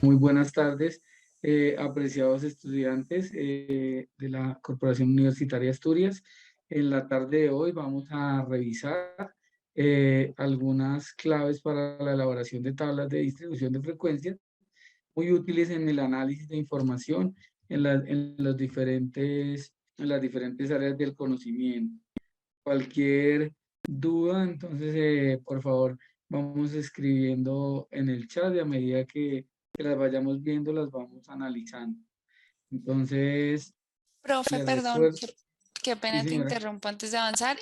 Muy buenas tardes, apreciados estudiantes de la Corporación Universitaria Asturias. En la tarde de hoy vamos a revisar algunas claves para la elaboración de tablas de distribución de frecuencias, muy útiles en el análisis de información en las diferentes áreas del conocimiento. Cualquier duda, entonces, por favor, vamos escribiendo en el chat y a medida que las vayamos viendo, las vamos analizando. Entonces, Profe, les perdón, recuerdo, qué sí, pena te señora. interrumpo antes de avanzar.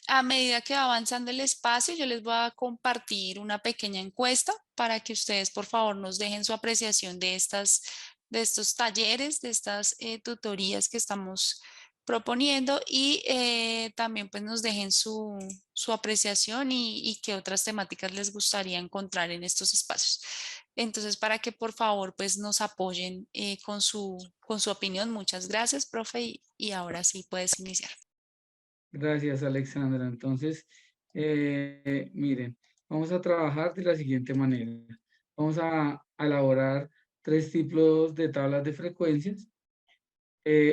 A medida que va avanzando el espacio, yo les voy a compartir una pequeña encuesta para que ustedes, por favor, nos dejen su apreciación de estos talleres, de estas tutorías que estamos proponiendo y también pues nos dejen su apreciación y qué otras temáticas les gustaría encontrar en estos espacios. Entonces, para que por favor pues nos apoyen con su opinión. Muchas gracias, profe, y ahora sí puedes iniciar. Gracias, Alexandra. Entonces, miren, vamos a trabajar de la siguiente manera. Vamos a elaborar tres tipos de tablas de frecuencias.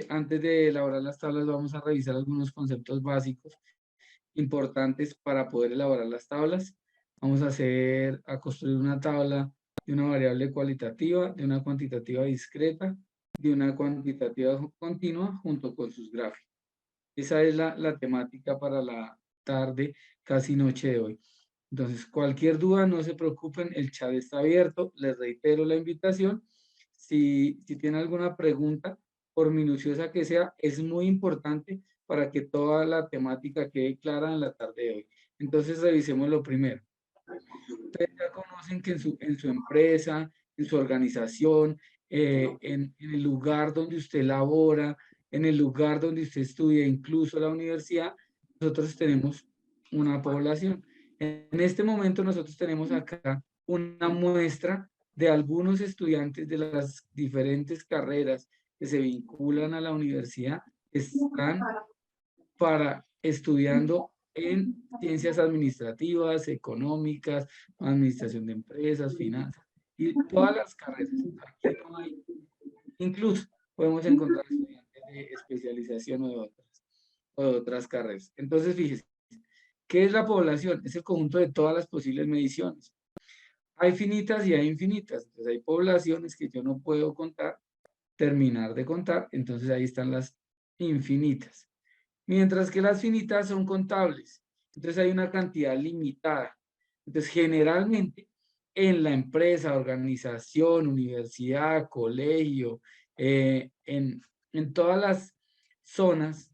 Antes de elaborar las tablas, vamos a revisar algunos conceptos básicos importantes para poder elaborar las tablas. Vamos a construir una tabla de una variable cualitativa, de una cuantitativa discreta, de una cuantitativa continua junto con sus gráficos. Esa es la temática para la tarde, casi noche de hoy. Entonces, cualquier duda, no se preocupen, el chat está abierto. Les reitero la invitación. Si tienen alguna pregunta, por minuciosa que sea, es muy importante para que toda la temática quede clara en la tarde de hoy. Entonces, revisemos lo primero. Ustedes ya conocen que en su empresa, en su organización, en el lugar donde usted labora, en el lugar donde usted estudia, incluso la universidad, nosotros tenemos una población. En este momento nosotros tenemos acá una muestra de algunos estudiantes de las diferentes carreras que se vinculan a la universidad, que están para estudiando en ciencias administrativas, económicas, administración de empresas, finanzas y todas las carreras. Aquí no hay, incluso podemos encontrar estudiantes de especialización o de otras carreras. Entonces, fíjese, ¿qué es la población? Es el conjunto de todas las posibles mediciones. Hay finitas y hay infinitas. Entonces, hay poblaciones que yo no puedo contar, terminar de contar. Entonces, ahí están las infinitas. Mientras que las finitas son contables. Entonces hay una cantidad limitada. Entonces generalmente en la empresa, organización, universidad, colegio, en todas las zonas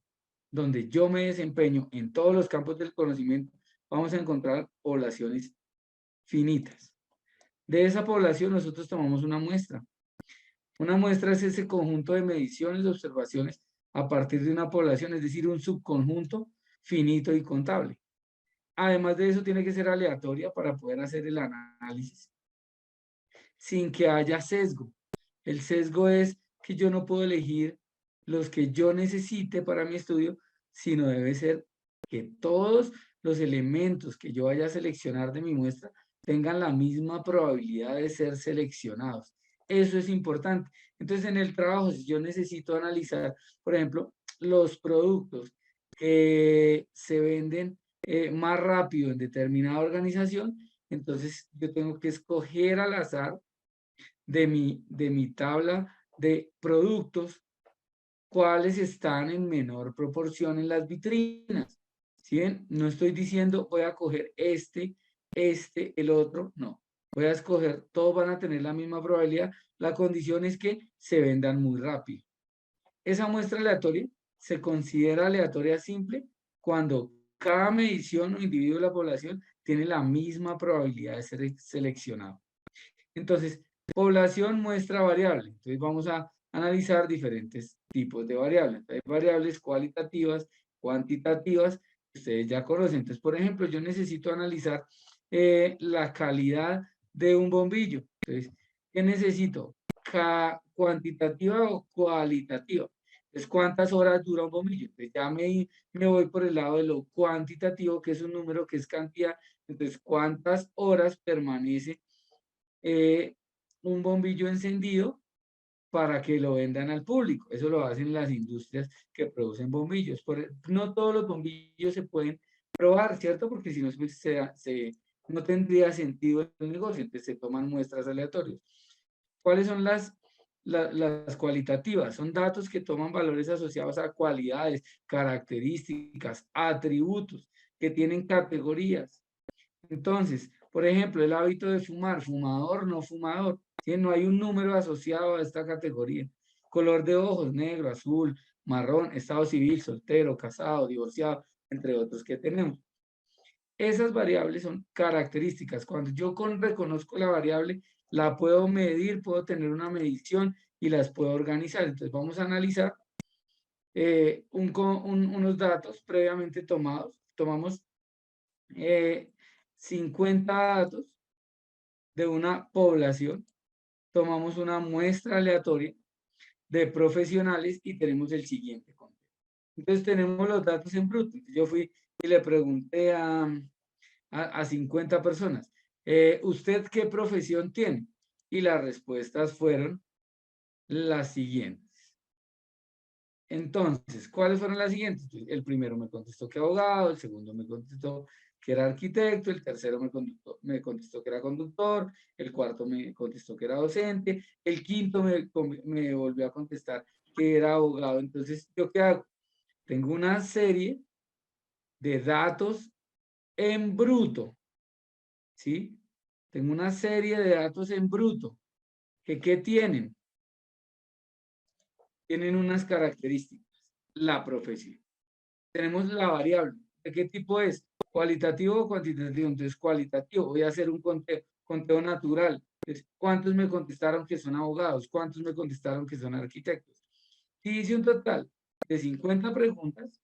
donde yo me desempeño, en todos los campos del conocimiento, vamos a encontrar poblaciones finitas. De esa población nosotros tomamos una muestra. Una muestra es ese conjunto de mediciones, de observaciones a partir de una población, es decir, un subconjunto finito y contable. Además de eso, tiene que ser aleatoria para poder hacer el análisis sin que haya sesgo. El sesgo es que yo no puedo elegir los que yo necesite para mi estudio, sino debe ser que todos los elementos que yo vaya a seleccionar de mi muestra tengan la misma probabilidad de ser seleccionados. Eso es importante. Entonces, en el trabajo, si yo necesito analizar, por ejemplo, los productos que se venden más rápido en determinada organización, entonces yo tengo que escoger al azar de mi tabla de productos, cuáles están en menor proporción en las vitrinas. ¿Sí ven? No estoy diciendo voy a coger el otro, no. Voy a escoger, todos van a tener la misma probabilidad. La condición es que se vendan muy rápido. Esa muestra aleatoria se considera aleatoria simple cuando cada medición o individuo de la población tiene la misma probabilidad de ser seleccionado. Entonces, población muestra variable. Entonces, vamos a analizar diferentes tipos de variables. Hay variables cualitativas, cuantitativas, que ustedes ya conocen. Entonces, por ejemplo, yo necesito analizar la calidad de un bombillo. Entonces, ¿qué necesito? ¿Cuantitativa o cualitativa? Entonces, ¿cuántas horas dura un bombillo? Entonces, ya me voy por el lado de lo cuantitativo, que es un número, que es cantidad. Entonces, ¿cuántas horas permanece eh, un bombillo encendido para que lo vendan al público? Eso lo hacen las industrias que producen bombillos. No todos los bombillos se pueden probar, ¿cierto? Porque si no, pues, no tendría sentido el negocio. Entonces, se toman muestras aleatorias. ¿Cuáles son las cualitativas? Son datos que toman valores asociados a cualidades, características, atributos, que tienen categorías. Entonces, por ejemplo, el hábito de fumar, fumador, no fumador, ¿sí? No hay un número asociado a esta categoría. Color de ojos, negro, azul, marrón, estado civil, soltero, casado, divorciado, entre otros que tenemos. Esas variables son características. Cuando yo reconozco la variable, la puedo medir, puedo tener una medición y las puedo organizar. Entonces vamos a analizar unos datos previamente tomados. Tomamos 50 datos de una población, tomamos una muestra aleatoria de profesionales y tenemos el siguiente conteo. Entonces tenemos los datos en bruto. Yo fui y le pregunté a 50 personas, ¿usted qué profesión tiene? Y las respuestas fueron las siguientes. Entonces, ¿cuáles fueron las siguientes? El primero me contestó que abogado, el segundo me contestó que era arquitecto, el tercero me contestó que era conductor, el cuarto me contestó que era docente, el quinto me volvió a contestar que era abogado. Entonces, ¿yo qué hago? Tengo una serie de datos en bruto, ¿sí? Tengo una serie de datos en bruto. ¿Qué tienen? Tienen unas características. La profesión. Tenemos la variable. ¿De qué tipo es? ¿Cualitativo o cuantitativo? Entonces, cualitativo. Voy a hacer un conteo natural. Entonces, ¿cuántos me contestaron que son abogados? ¿Cuántos me contestaron que son arquitectos? Si hice un total de 50 preguntas,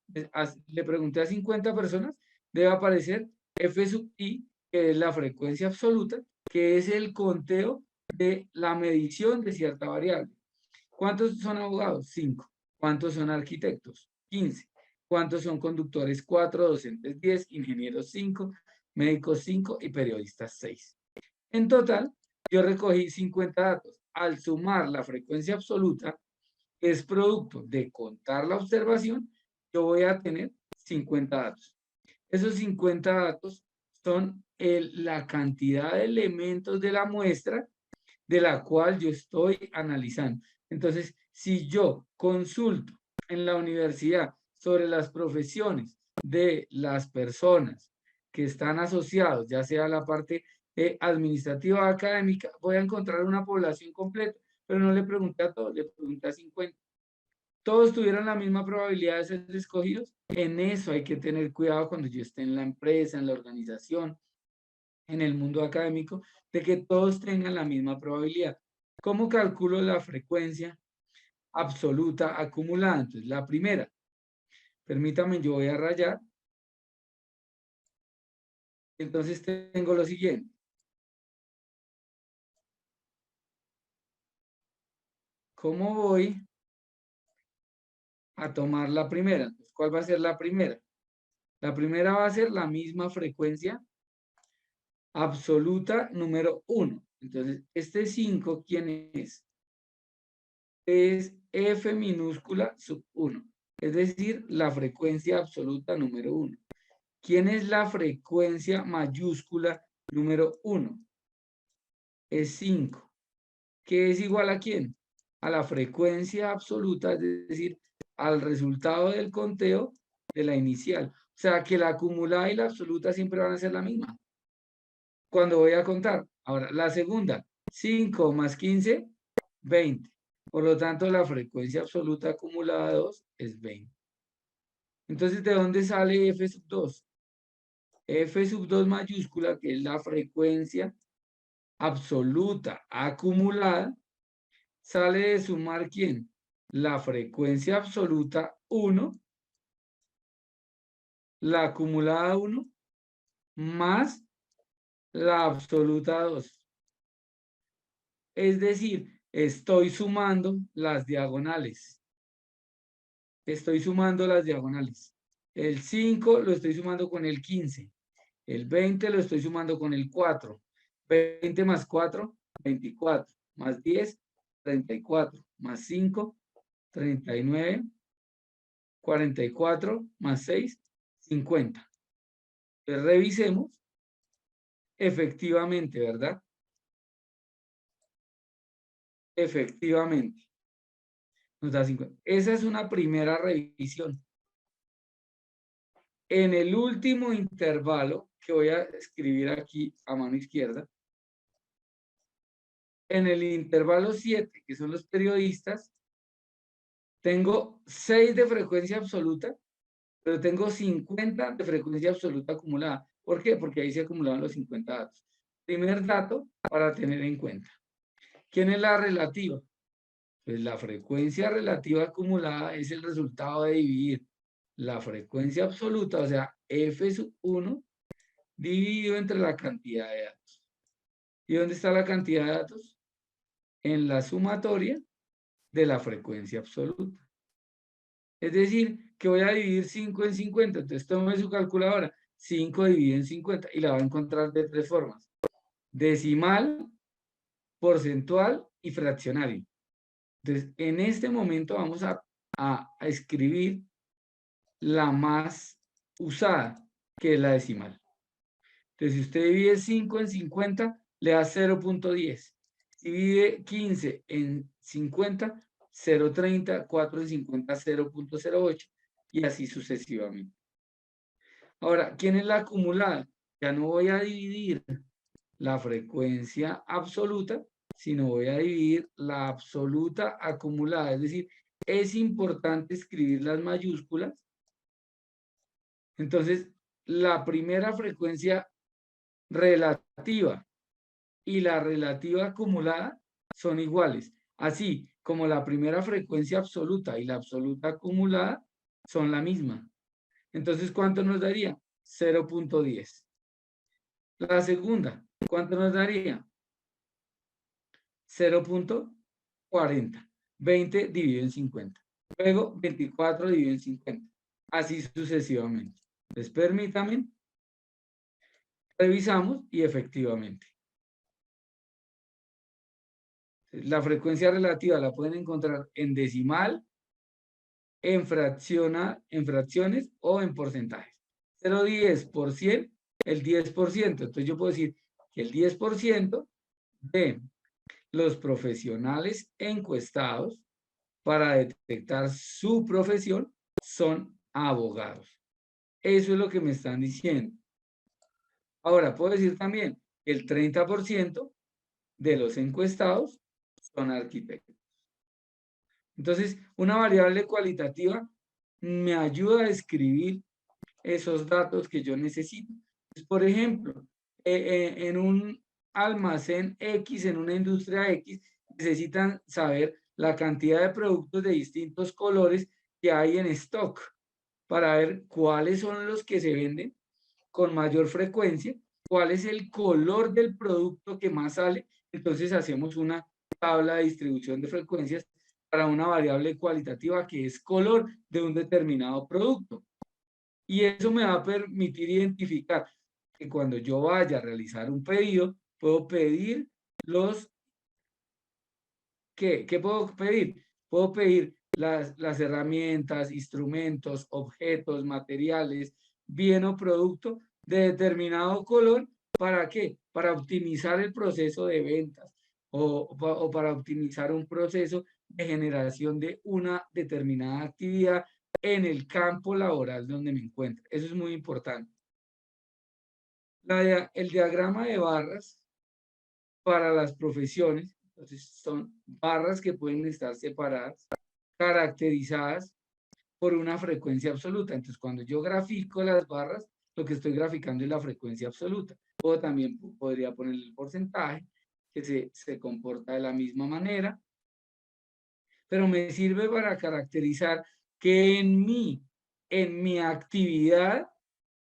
le pregunté a 50 personas, debe aparecer F sub I, que es la frecuencia absoluta, que es el conteo de la medición de cierta variable. ¿Cuántos son abogados? 5. ¿Cuántos son arquitectos? 15. ¿Cuántos son conductores? 4, docentes 10, ingenieros 5, médicos 5 y periodistas 6. En total, yo recogí 50 datos. Al sumar la frecuencia absoluta, que es producto de contar la observación, yo voy a tener 50 datos. Esos 50 datos son la cantidad de elementos de la muestra de la cual yo estoy analizando. Entonces, si yo consulto en la universidad sobre las profesiones de las personas que están asociados, ya sea la parte administrativa o académica, voy a encontrar una población completa, pero no le pregunté a todos, le pregunté a 50. Todos tuvieron la misma probabilidad de ser escogidos. En eso hay que tener cuidado cuando yo esté en la empresa, en la organización, en el mundo académico, de que todos tengan la misma probabilidad. ¿Cómo calculo la frecuencia absoluta acumulada? Entonces, la primera, permítame, yo voy a rayar. Entonces, tengo lo siguiente. ¿Cómo voy a tomar la primera? Entonces, ¿cuál va a ser la primera? La primera va a ser la misma frecuencia absoluta número 1. Entonces, este 5, ¿quién es? Es F minúscula sub 1, es decir, la frecuencia absoluta número 1. ¿Quién es la frecuencia mayúscula número 1? Es 5. ¿Qué es igual a quién? A la frecuencia absoluta, es decir, al resultado del conteo de la inicial. O sea, que la acumulada y la absoluta siempre van a ser la misma. Cuando voy a contar. Ahora, la segunda, 5 más 15, 20. Por lo tanto, la frecuencia absoluta acumulada de 2 es 20. Entonces, ¿de dónde sale F sub 2? F sub 2 mayúscula, que es la frecuencia absoluta acumulada, sale de sumar ¿quién? La frecuencia absoluta 1, la acumulada 1, más la absoluta 2. Es decir, estoy sumando las diagonales. estoy sumando las diagonales. El 5 lo estoy sumando con el 15. El 20 lo estoy sumando con el 4. 20 más 4, 24. Más 10, 34. Más 5, 39. 44 más 6, 50. Entonces, revisemos efectivamente, ¿verdad? Efectivamente. Nos da 50. Esa es una primera revisión. En el último intervalo, que voy a escribir aquí a mano izquierda, en el intervalo 7, que son los periodistas, tengo 6 de frecuencia absoluta, pero tengo 50 de frecuencia absoluta acumulada. ¿Por qué? Porque ahí se acumulaban los 50 datos. Primer dato para tener en cuenta. ¿Quién es la relativa? Pues la frecuencia relativa acumulada es el resultado de dividir la frecuencia absoluta, o sea, F sub 1, dividido entre la cantidad de datos. ¿Y dónde está la cantidad de datos? En la sumatoria de la frecuencia absoluta. Es decir, que voy a dividir 5 en 50. Entonces tome su calculadora. 5 dividido en 50 y la va a encontrar de 3 formas. Decimal, porcentual y fraccionario. Entonces, en este momento vamos a escribir la más usada, que es la decimal. Entonces, si usted divide 5 en 50, le da 0.10. Si divide 15 en 50, 0.30, 4 en 50, 0.08 y así sucesivamente. Ahora, ¿quién es la acumulada? Ya no voy a dividir la frecuencia absoluta, sino voy a dividir la absoluta acumulada. Es decir, es importante escribir las mayúsculas. Entonces, la primera frecuencia relativa y la relativa acumulada son iguales. Así como la primera frecuencia absoluta y la absoluta acumulada son la misma. Entonces, ¿cuánto nos daría? 0.10. La segunda, ¿cuánto nos daría? 0.40. 20 dividido en 50. Luego 24 dividido en 50. Así sucesivamente. Entonces, permítame. Revisamos y efectivamente. La frecuencia relativa la pueden encontrar en decimal, en fracciones o en porcentajes. 0,10 por 100, el 10%. Entonces yo puedo decir que el 10% de los profesionales encuestados para detectar su profesión son abogados. Eso es lo que me están diciendo. Ahora, puedo decir también que el 30% de los encuestados son arquitectos. Entonces, una variable cualitativa me ayuda a escribir esos datos que yo necesito. Pues, por ejemplo, en un almacén X, en una industria X, necesitan saber la cantidad de productos de distintos colores que hay en stock para ver cuáles son los que se venden con mayor frecuencia, cuál es el color del producto que más sale. Entonces hacemos una tabla de distribución de frecuencias para una variable cualitativa que es color de un determinado producto. Y eso me va a permitir identificar que cuando yo vaya a realizar un pedido, puedo pedir los... ¿Qué puedo pedir? Puedo pedir las herramientas, instrumentos, objetos, materiales, bien o producto de determinado color. ¿Para qué? Para optimizar el proceso de ventas o para optimizar un proceso de generación de una determinada actividad en el campo laboral donde me encuentro. Eso es muy importante. El diagrama de barras para las profesiones, entonces son barras que pueden estar separadas, caracterizadas por una frecuencia absoluta. Entonces, cuando yo grafico las barras, lo que estoy graficando es la frecuencia absoluta. O también podría poner el porcentaje, que se comporta de la misma manera, pero me sirve para caracterizar que en mi actividad,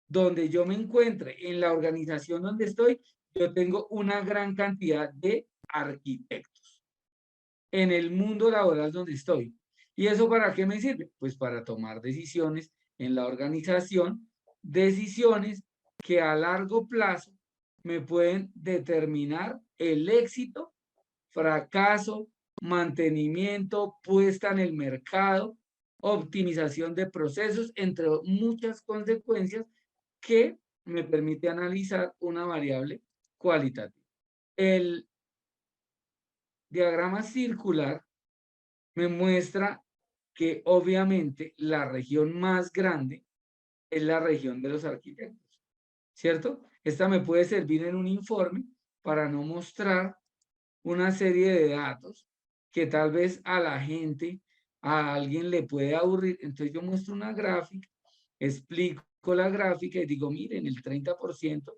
donde yo me encuentre, en la organización donde estoy, yo tengo una gran cantidad de arquitectos en el mundo laboral donde estoy. ¿Y eso para qué me sirve? Pues para tomar decisiones en la organización, decisiones que a largo plazo me pueden determinar el éxito, fracaso, mantenimiento, puesta en el mercado, optimización de procesos, entre muchas consecuencias que me permite analizar una variable cualitativa. El diagrama circular me muestra que obviamente la región más grande es la región de los arquitectos, ¿cierto? Esta me puede servir en un informe para no mostrar una serie de datos que tal vez a la gente, a alguien le puede aburrir. Entonces yo muestro una gráfica, explico la gráfica y digo, miren, el 30%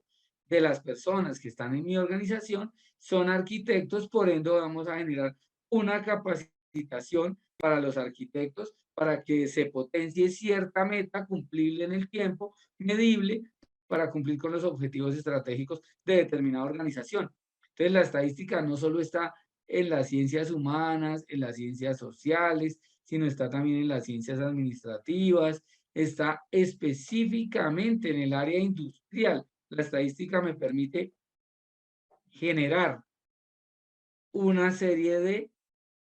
de las personas que están en mi organización son arquitectos, por ende vamos a generar una capacitación para los arquitectos para que se potencie cierta meta cumplible en el tiempo, medible, para cumplir con los objetivos estratégicos de determinada organización. Entonces, la estadística no solo está en las ciencias humanas, en las ciencias sociales, sino está también en las ciencias administrativas, está específicamente en el área industrial. La estadística me permite generar una serie de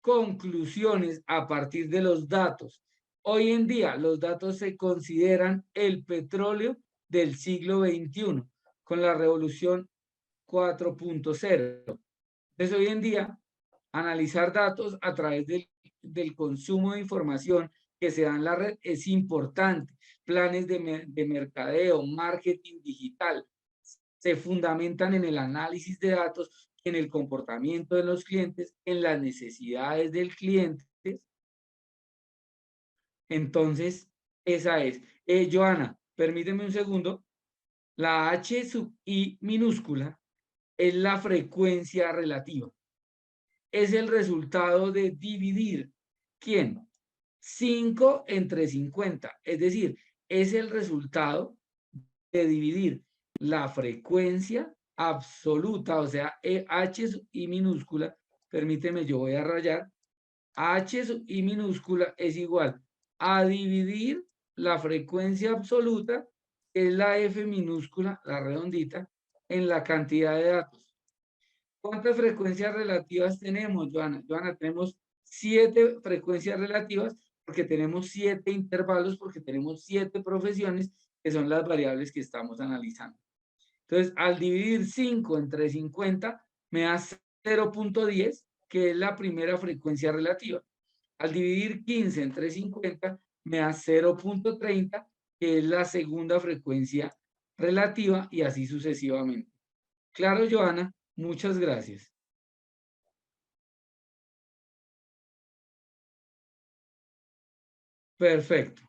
conclusiones a partir de los datos. Hoy en día, los datos se consideran el petróleo del siglo XXI, con la revolución 4.0. Entonces, hoy en día, analizar datos a través del consumo de información que se da en la red es importante. Planes de mercadeo, marketing digital, se fundamentan en el análisis de datos, en el comportamiento de los clientes, en las necesidades del cliente. Entonces, esa es. Joana, permíteme un segundo. La H sub I minúscula es la frecuencia relativa. Es el resultado de dividir, ¿quién? 5 entre 50. Es decir, es el resultado de dividir la frecuencia absoluta, o sea, H sub I minúscula, permíteme, yo voy a rayar, H sub I minúscula es igual a dividir la frecuencia absoluta, que es la F minúscula, la redondita, en la cantidad de datos. ¿Cuántas frecuencias relativas tenemos, Joana? Joana, tenemos 7 frecuencias relativas porque tenemos 7 intervalos, porque tenemos 7 profesiones que son las variables que estamos analizando. Entonces, al dividir 5 entre 50, me da 0.10, que es la primera frecuencia relativa. Al dividir 15 entre 50, me da 0.30, que es la segunda frecuencia relativa, y así sucesivamente. Claro, Joana, muchas gracias. Perfecto.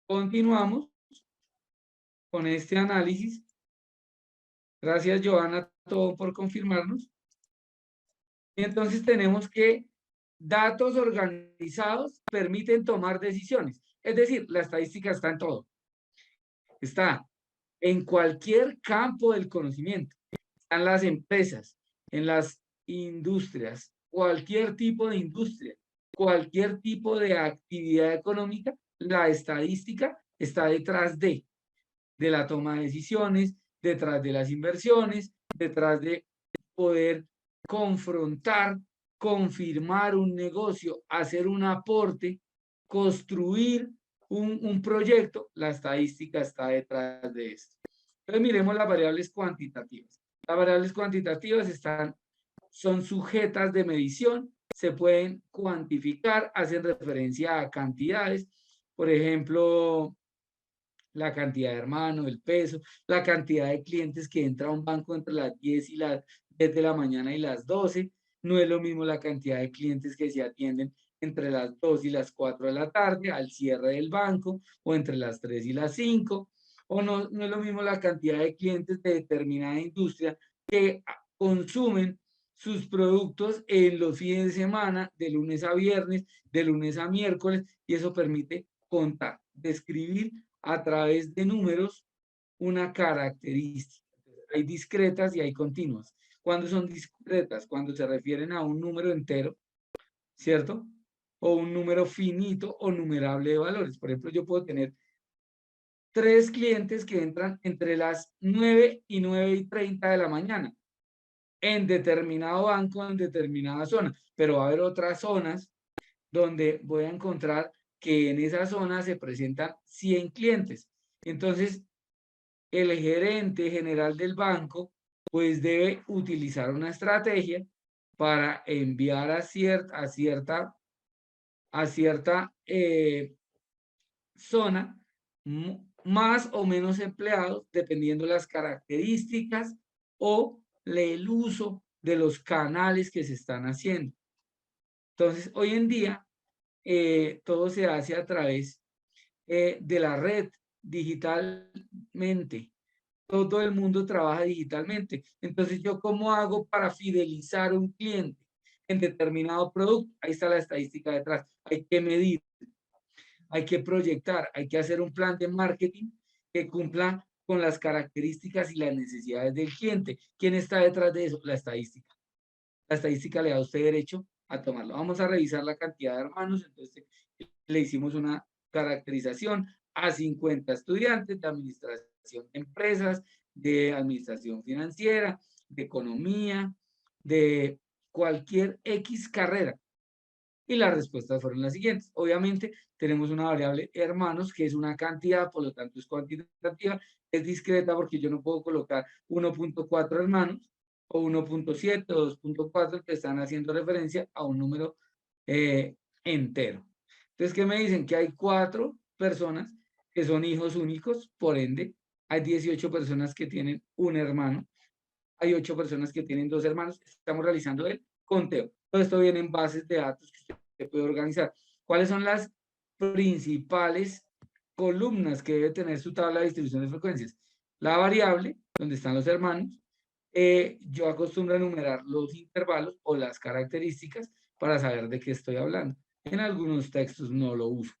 Continuamos con este análisis. Gracias, Joana, todo por confirmarnos. Y entonces tenemos que datos organizados permiten tomar decisiones. Es decir, la estadística está en todo. Está en cualquier campo del conocimiento. Están las empresas, en las industrias, cualquier tipo de industria, cualquier tipo de actividad económica, la estadística está detrás de la toma de decisiones, detrás de las inversiones, detrás de poder confrontar, confirmar un negocio, hacer un aporte, construir un proyecto. La estadística está detrás de esto. Entonces miremos las variables cuantitativas. Las variables cuantitativas son sujetas de medición, se pueden cuantificar, hacen referencia a cantidades. Por ejemplo, la cantidad de hermanos, el peso, la cantidad de clientes que entra a un banco entre las 10 y las 10 de la mañana y las 12. No es lo mismo la cantidad de clientes que se atienden entre las 2 y las 4 de la tarde al cierre del banco, o entre las 3 y las 5. O no es lo mismo la cantidad de clientes de determinada industria que consumen sus productos en los fines de semana, de lunes a viernes, de lunes a miércoles, y eso permite contar, describir a través de números una característica. Hay discretas y hay continuas. ¿Cuándo son discretas? Cuando se refieren a un número entero, ¿cierto? o un número finito o numerable de valores. Por ejemplo, yo puedo tener 3 clientes que entran entre las 9 y 9:30 de la mañana en determinado banco, en determinada zona, pero va a haber otras zonas donde voy a encontrar que en esa zona se presentan 100 clientes. Entonces, el gerente general del banco pues debe utilizar una estrategia para enviar a cierta zona más o menos empleados dependiendo las características o el uso de los canales que se están haciendo. Entonces, hoy en día, todo se hace a través de la red digitalmente. Todo el mundo trabaja digitalmente. Entonces, ¿yo cómo hago para fidelizar a un cliente en determinado producto? Ahí está la estadística detrás. Hay que medir, hay que proyectar, hay que hacer un plan de marketing que cumpla con las características y las necesidades del cliente. ¿Quién está detrás de eso? La estadística. La estadística le da a usted derecho a tomarlo. Vamos a revisar la cantidad de hermanos. Entonces, le hicimos una caracterización a 50 estudiantes de administración de empresas, de administración financiera, de economía, de cualquier X carrera. Y las respuestas fueron las siguientes. Obviamente tenemos una variable hermanos que es una cantidad, por lo tanto es cuantitativa, es discreta porque yo no puedo colocar 1.4 hermanos o 1.7 o 2.4 que están haciendo referencia a un número entero. Entonces, ¿qué me dicen? Que hay 4 personas que son hijos únicos, por ende, hay 18 personas que tienen un hermano, hay 8 personas que tienen 2 hermanos. Estamos realizando el conteo. Todo esto viene en bases de datos que usted puede organizar. ¿Cuáles son las principales columnas que debe tener su tabla de distribución de frecuencias? La variable, donde están los hermanos. Yo acostumbro a enumerar los intervalos o las características para saber de qué estoy hablando. En algunos textos no lo uso.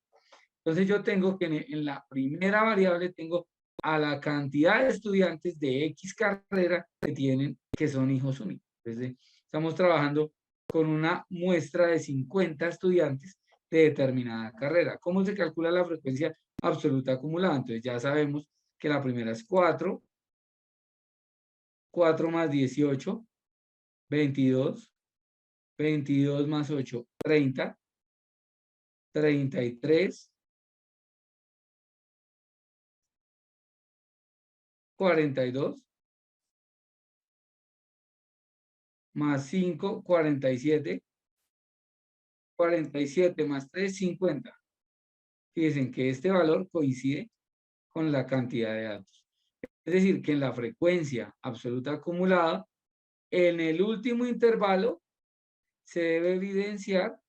Entonces yo tengo que en la primera variable tengo a la cantidad de estudiantes de X carrera que son hijos únicos. Entonces, estamos trabajando con una muestra de 50 estudiantes de determinada carrera. ¿Cómo se calcula la frecuencia absoluta acumulada? Entonces ya sabemos que la primera es 4, 4 más 18, 22, 22 más 8, 30, 33, 42, más 5, 47, 47 más 3, 50. Fíjense que este valor coincide con la cantidad de datos. Es decir, que en la frecuencia absoluta acumulada, en el último intervalo, se debe evidenciar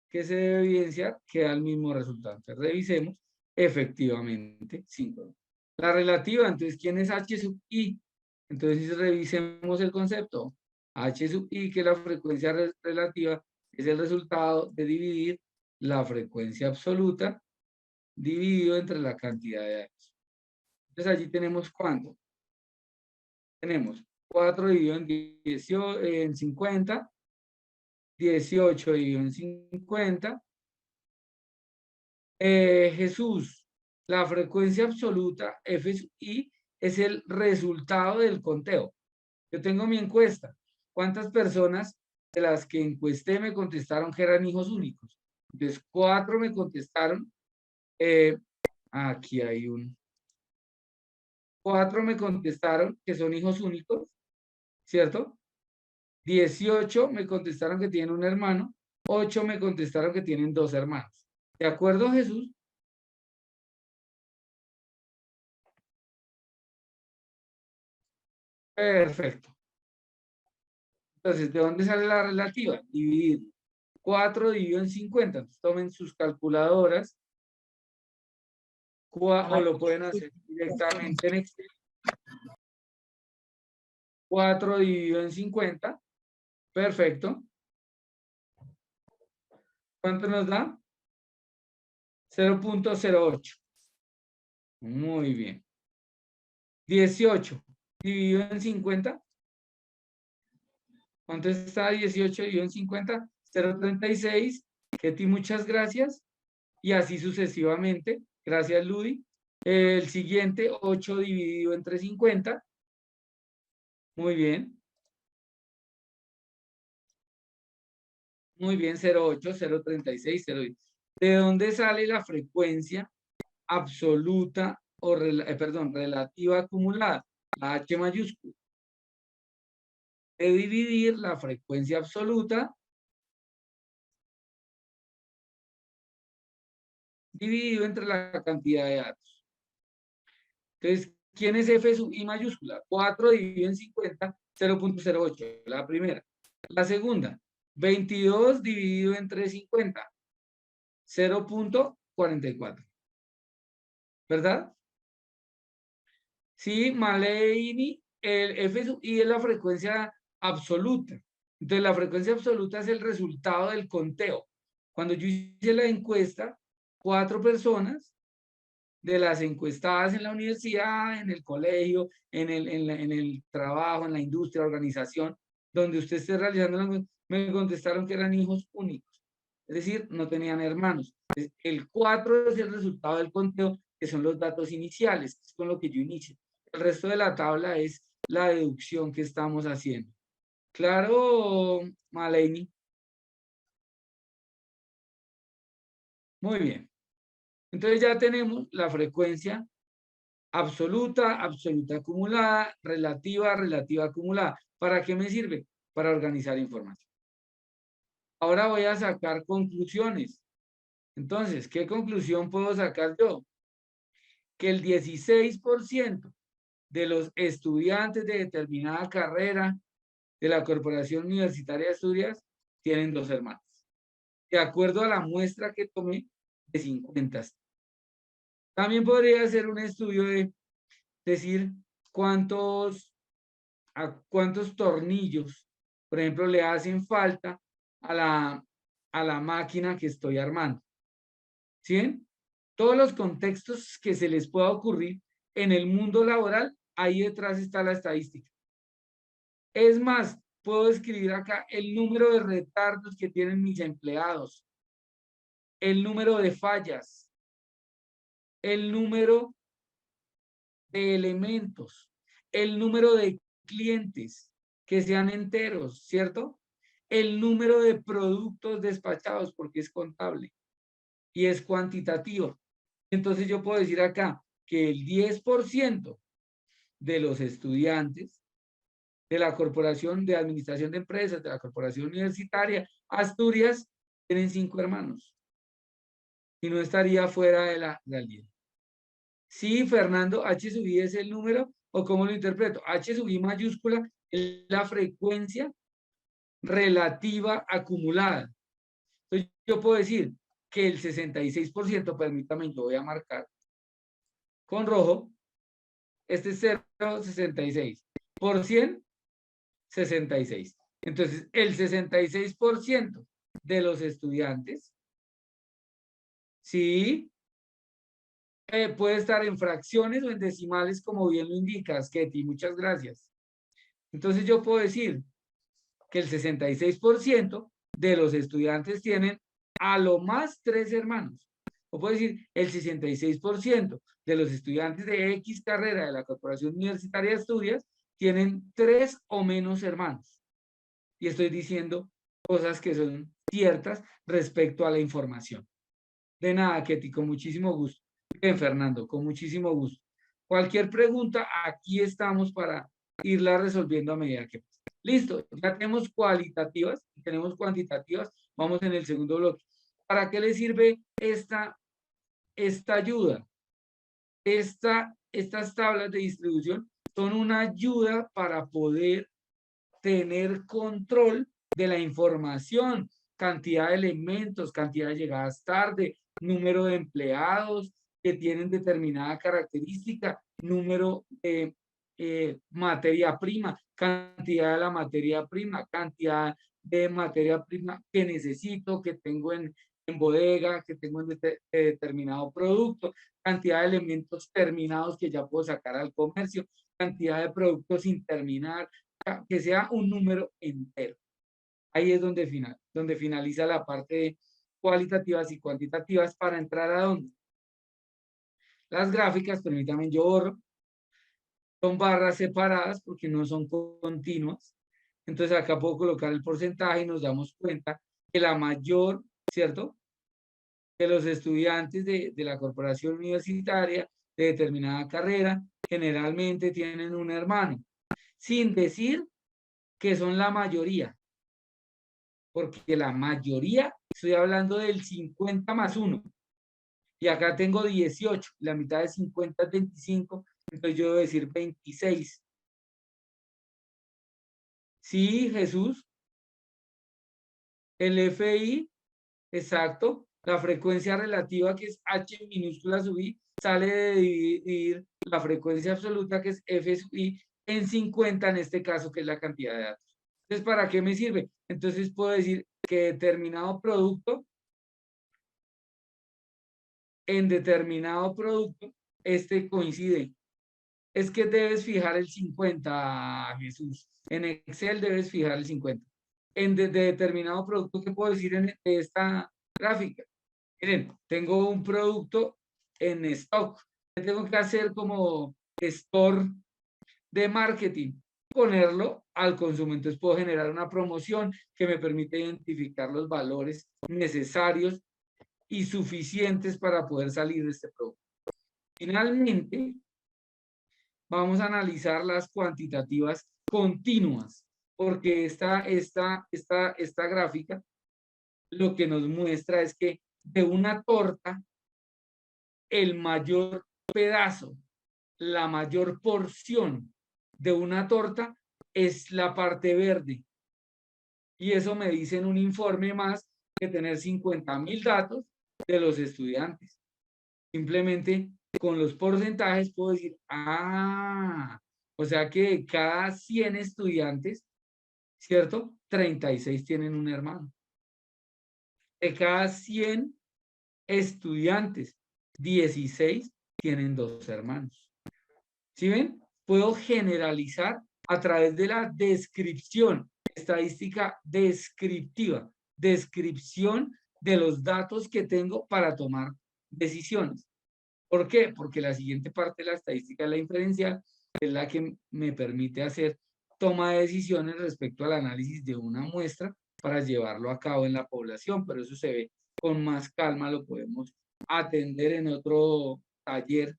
que da el mismo resultado. Entonces, revisemos efectivamente 5. La relativa, entonces, ¿quién es H sub I? Entonces, revisemos el concepto. H sub I, que es la frecuencia relativa, es el resultado de dividir la frecuencia absoluta dividido entre la cantidad de datos. Entonces, allí tenemos ¿cuánto? Tenemos 4 dividido en 18, en 50, 18 dividido en 50. Jesús, la frecuencia absoluta F sub I es el resultado del conteo. Yo tengo mi encuesta. ¿Cuántas personas de las que encuesté me contestaron que eran hijos únicos? Entonces, 4 me contestaron. Aquí hay un. 4 me contestaron que son hijos únicos, ¿cierto? 18 me contestaron que tienen un hermano. 8 me contestaron que tienen 2 hermanos. ¿De acuerdo, Jesús? Perfecto. Entonces, ¿de dónde sale la relativa? Dividir 4 dividido en 50. Entonces, tomen sus calculadoras o lo pueden hacer directamente en Excel. 4 dividido en 50. Perfecto. ¿Cuánto nos da? 0.08. Muy bien. 18 dividido en 50. ¿Cuánto está 18 dividido en 50? 0.36. Ketty, muchas gracias. Y así sucesivamente. Gracias, Ludi. El siguiente, 8 dividido entre 50. Muy bien. Muy bien, 0.8, 0.36, 0.10. ¿De dónde sale la frecuencia absoluta o, perdón, relativa acumulada? La H mayúscula. De dividir la frecuencia absoluta dividido entre la cantidad de datos. Entonces, ¿quién es F sub I mayúscula? 4 dividido en 50, 0.08, la primera. La segunda, 22 dividido entre 50, 0.44. ¿Verdad? Sí, Maleini, el F sub I es la frecuencia absoluta. Entonces, la frecuencia absoluta es el resultado del conteo. Cuando yo hice la encuesta, 4 personas de las encuestadas en la universidad, en el colegio, en el trabajo, en la industria, organización, donde usted esté realizando, me contestaron que eran hijos únicos. Es decir, no tenían hermanos. Entonces, el 4 es el resultado del conteo, que son los datos iniciales, que es con lo que yo inicio. El resto de la tabla es la deducción que estamos haciendo. ¿Claro, Maleni? Muy bien. Entonces ya tenemos la frecuencia absoluta, absoluta acumulada, relativa, relativa acumulada. ¿Para qué me sirve? Para organizar información. Ahora voy a sacar conclusiones. Entonces, ¿qué conclusión puedo sacar yo? Que el 16% de los estudiantes de determinada carrera de la Corporación Universitaria de Asturias tienen 2 hermanos. De acuerdo a la muestra que tomé de 50. También podría hacer un estudio de decir cuántos tornillos, por ejemplo, le hacen falta a la máquina que estoy armando. ¿Sí? Todos los contextos que se les pueda ocurrir en el mundo laboral, ahí detrás está la estadística. Es más, puedo escribir acá el número de retardos que tienen mis empleados, el número de fallas, el número de elementos, el número de clientes que sean enteros, ¿cierto? El número de productos despachados, porque es contable y es cuantitativo. Entonces yo puedo decir acá que el 10% de los estudiantes de la Corporación de Administración de Empresas, de la Corporación Universitaria Asturias, tienen 5 hermanos. Y no estaría fuera de la realidad. Sí, Fernando, H sub I es el número, o cómo lo interpreto. H sub I mayúscula es la frecuencia relativa acumulada. Entonces, yo puedo decir que el 66%, permítame, yo voy a marcar con rojo, este es 0,66. Por 100, 66. Entonces, el 66% de los estudiantes, sí, puede estar en fracciones o en decimales, como bien lo indicas, Ketty, muchas gracias. Entonces yo puedo decir que el 66% de los estudiantes tienen a lo más 3 hermanos. O puedo decir el 66% de los estudiantes de X carrera de la Corporación Universitaria de Asturias tienen 3 o menos hermanos. Y estoy diciendo cosas que son ciertas respecto a la información. De nada, Ketty, con muchísimo gusto. Bien, Fernando, con muchísimo gusto. Cualquier pregunta, aquí estamos para irla resolviendo a medida que pasa. Listo, ya tenemos cualitativas, tenemos cuantitativas, vamos en el segundo bloque. ¿Para qué le sirve esta ayuda? Estas tablas de distribución son una ayuda para poder tener control de la información, cantidad de elementos, cantidad de llegadas tarde, número de empleados que tienen determinada característica, número de materia prima, cantidad de la materia prima, cantidad de materia prima que necesito, que tengo en bodega, que tengo en determinado producto, cantidad de elementos terminados que ya puedo sacar al comercio, cantidad de productos sin terminar, que sea un número entero. Ahí es donde finaliza la parte de cualitativas y cuantitativas para entrar a donde. Las gráficas, permítanme, yo borro, son barras separadas porque no son continuas. Entonces acá puedo colocar el porcentaje y nos damos cuenta que la mayor, ¿cierto?, de los estudiantes de la corporación universitaria de determinada carrera generalmente tienen un hermano, sin decir que son la mayoría, porque la mayoría, estoy hablando del 50 más 1, y acá tengo 18, la mitad de 50 es 25, entonces yo debo decir 26. Sí, Jesús, el FI, exacto, la frecuencia relativa que es H minúscula sub I, sale de dividir la frecuencia absoluta que es F sub I en 50 en este caso, que es la cantidad de datos. Entonces, ¿para qué me sirve? Entonces puedo decir que determinado producto, en determinado producto, este coincide. Es que debes fijar el 50, Jesús. En Excel debes fijar el 50. En de determinado producto, ¿qué puedo decir en esta gráfica? Miren, tengo un producto en stock. ¿Qué tengo que hacer como gestor de marketing? Ponerlo al consumo. Entonces puedo generar una promoción que me permite identificar los valores necesarios y suficientes para poder salir de este producto. Finalmente, vamos a analizar las cuantitativas continuas, porque esta gráfica lo que nos muestra es que de una torta, el mayor pedazo, la mayor porción de una torta es la parte verde. Y eso me dice en un informe más que tener 50.000 datos de los estudiantes. Simplemente con los porcentajes puedo decir, o sea que de cada 100 estudiantes, ¿cierto? 36 tienen un hermano. De cada 100 estudiantes, 16 tienen dos hermanos. ¿Sí ven? Puedo generalizar a través de la descripción, estadística descriptiva, descripción de los datos que tengo para tomar decisiones. ¿Por qué? Porque la siguiente parte de la estadística de la inferencial es la que me permite hacer toma de decisiones respecto al análisis de una muestra para llevarlo a cabo en la población, pero eso se ve con más calma, lo podemos atender en otro taller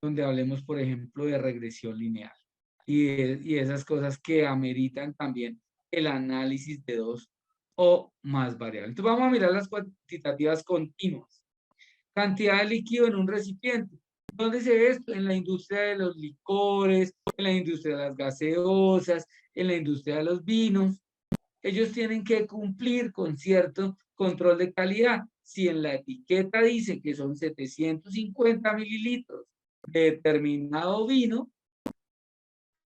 donde hablemos, por ejemplo, de regresión lineal y esas cosas que ameritan también el análisis de dos o más variables. Entonces vamos a mirar las cuantitativas continuas. Cantidad de líquido en un recipiente. ¿Dónde se ve esto? En la industria de los licores, en la industria de las gaseosas, en la industria de los vinos. Ellos tienen que cumplir con cierto control de calidad. Si en la etiqueta dice que son 750 mililitros de determinado vino,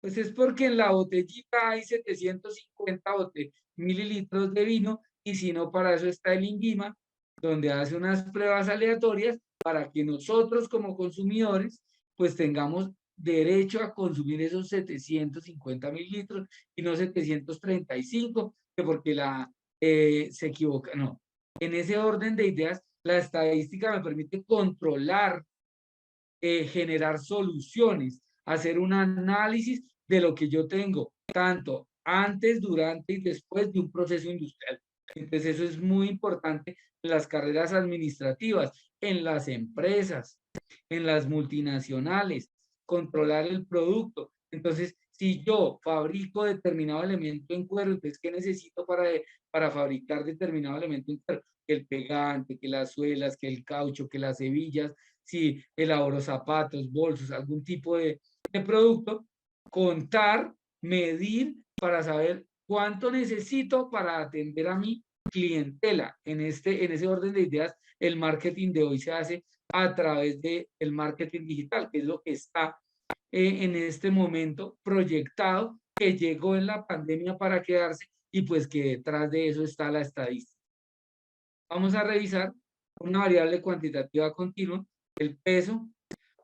pues es porque en la botellita hay 750 mililitros de vino y si no, para eso está el INVIMA, donde hace unas pruebas aleatorias para que nosotros como consumidores pues tengamos derecho a consumir esos 750 mililitros y no 735, que porque se equivoca. No, en ese orden de ideas, la estadística me permite controlar, generar soluciones, hacer un análisis de lo que yo tengo, tanto antes, durante y después de un proceso industrial. Entonces eso es muy importante en las carreras administrativas, en las empresas, en las multinacionales, controlar el producto. Entonces, si yo fabrico determinado elemento en cuero, entonces, ¿qué necesito para fabricar determinado elemento en cuero? El pegante, que las suelas, que el caucho, que las hebillas, si elaboro zapatos, bolsos, algún tipo de producto, contar, medir para saber cuánto necesito para atender a mi clientela. En ese orden de ideas, el marketing de hoy se hace a través del marketing digital, que es lo que está en este momento proyectado, que llegó en la pandemia para quedarse y pues que detrás de eso está la estadística. Vamos a revisar una variable cuantitativa continua, el peso.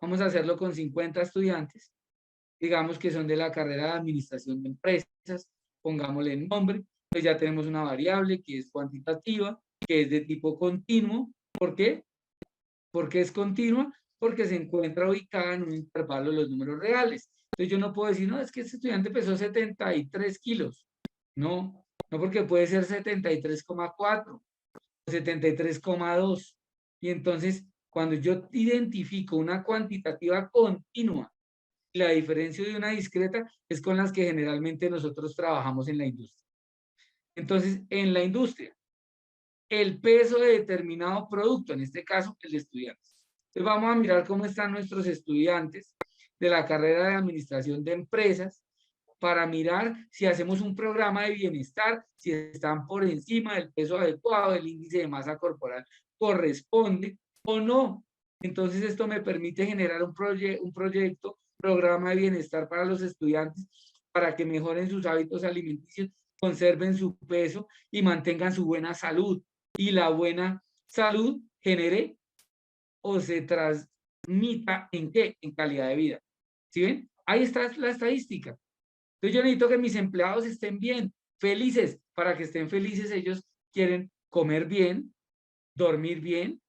Vamos a hacerlo con 50 estudiantes, digamos que son de la carrera de administración de empresas, pongámosle el nombre, Pues ya tenemos una variable que es cuantitativa, que es de tipo continuo. ¿Por qué? ¿Por qué es continua? Porque se encuentra ubicada en un intervalo de los números reales. Entonces yo no puedo decir, no, es que este estudiante pesó 73 kilos. No, no, porque puede ser 73,4 o 73,2. Y entonces, cuando yo identifico una cuantitativa continua, la diferencia de una discreta es con las que generalmente nosotros trabajamos en la industria. Entonces, en la industria, el peso de determinado producto, en este caso, el de estudiantes. Entonces, vamos a mirar cómo están nuestros estudiantes de la carrera de administración de empresas para mirar si hacemos un programa de bienestar, si están por encima del peso adecuado, el índice de masa corporal corresponde o no. Entonces, esto me permite generar un proyecto, programa de bienestar para los estudiantes para que mejoren sus hábitos alimenticios, conserven su peso y mantengan su buena salud. Y la buena salud genere o se transmita en qué? En calidad de vida. ¿Sí ven? Ahí está la estadística. Entonces yo necesito que mis empleados estén bien, felices. Para que estén felices, ellos quieren comer bien, dormir bien.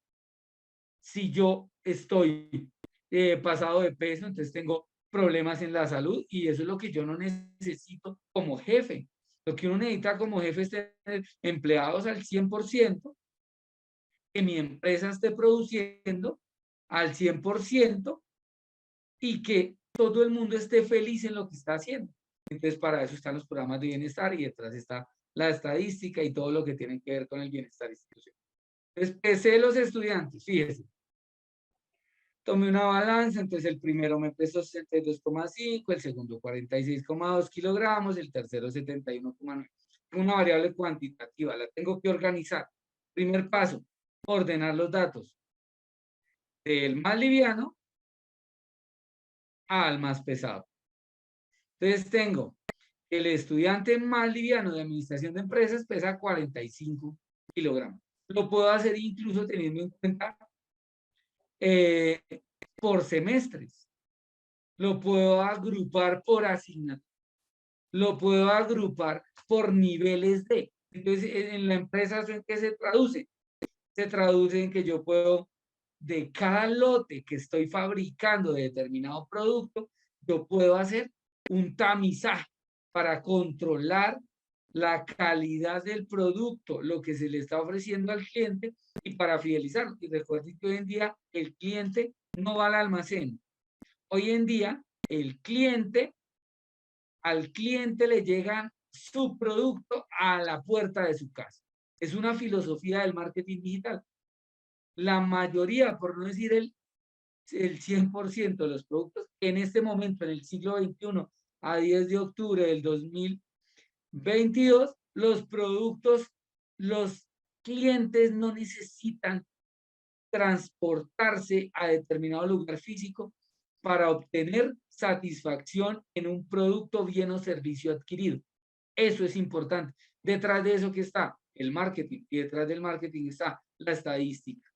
Si yo estoy pasado de peso, entonces tengo problemas en la salud y eso es lo que yo no necesito como jefe. Lo que uno necesita como jefe es tener empleados al 100%, que mi empresa esté produciendo al 100% y que todo el mundo esté feliz en lo que está haciendo. Entonces, para eso están los programas de bienestar y detrás está la estadística y todo lo que tiene que ver con el bienestar institucional. Entonces, pesé los estudiantes, fíjese. Tomé una balanza, entonces el primero me pesó 62,5, el segundo 46,2 kilogramos, el tercero 71,9. Una variable cuantitativa, la tengo que organizar. Primer paso, ordenar los datos del más liviano al más pesado. Entonces tengo el estudiante más liviano de administración de empresas pesa 45 kilogramos. Lo puedo hacer incluso teniendo en cuenta eh, por semestres. Lo puedo agrupar por asignatura. Lo puedo agrupar por niveles de. Entonces, en la empresa, ¿en qué se traduce? Se traduce en que yo puedo, de cada lote que estoy fabricando de determinado producto, yo puedo hacer un tamizaje para controlar la calidad del producto, lo que se le está ofreciendo al cliente y para fidelizarlo. Y recuerden que hoy en día el cliente no va al almacén. Hoy en día al cliente le llega su producto a la puerta de su casa. Es una filosofía del marketing digital. La mayoría, por no decir el 100% de los productos en este momento, en el siglo XXI, a 10 de octubre del 2022, los productos, los clientes no necesitan transportarse a determinado lugar físico para obtener satisfacción en un producto, bien o servicio adquirido. Eso es importante. Detrás de eso que está el marketing y detrás del marketing está la estadística.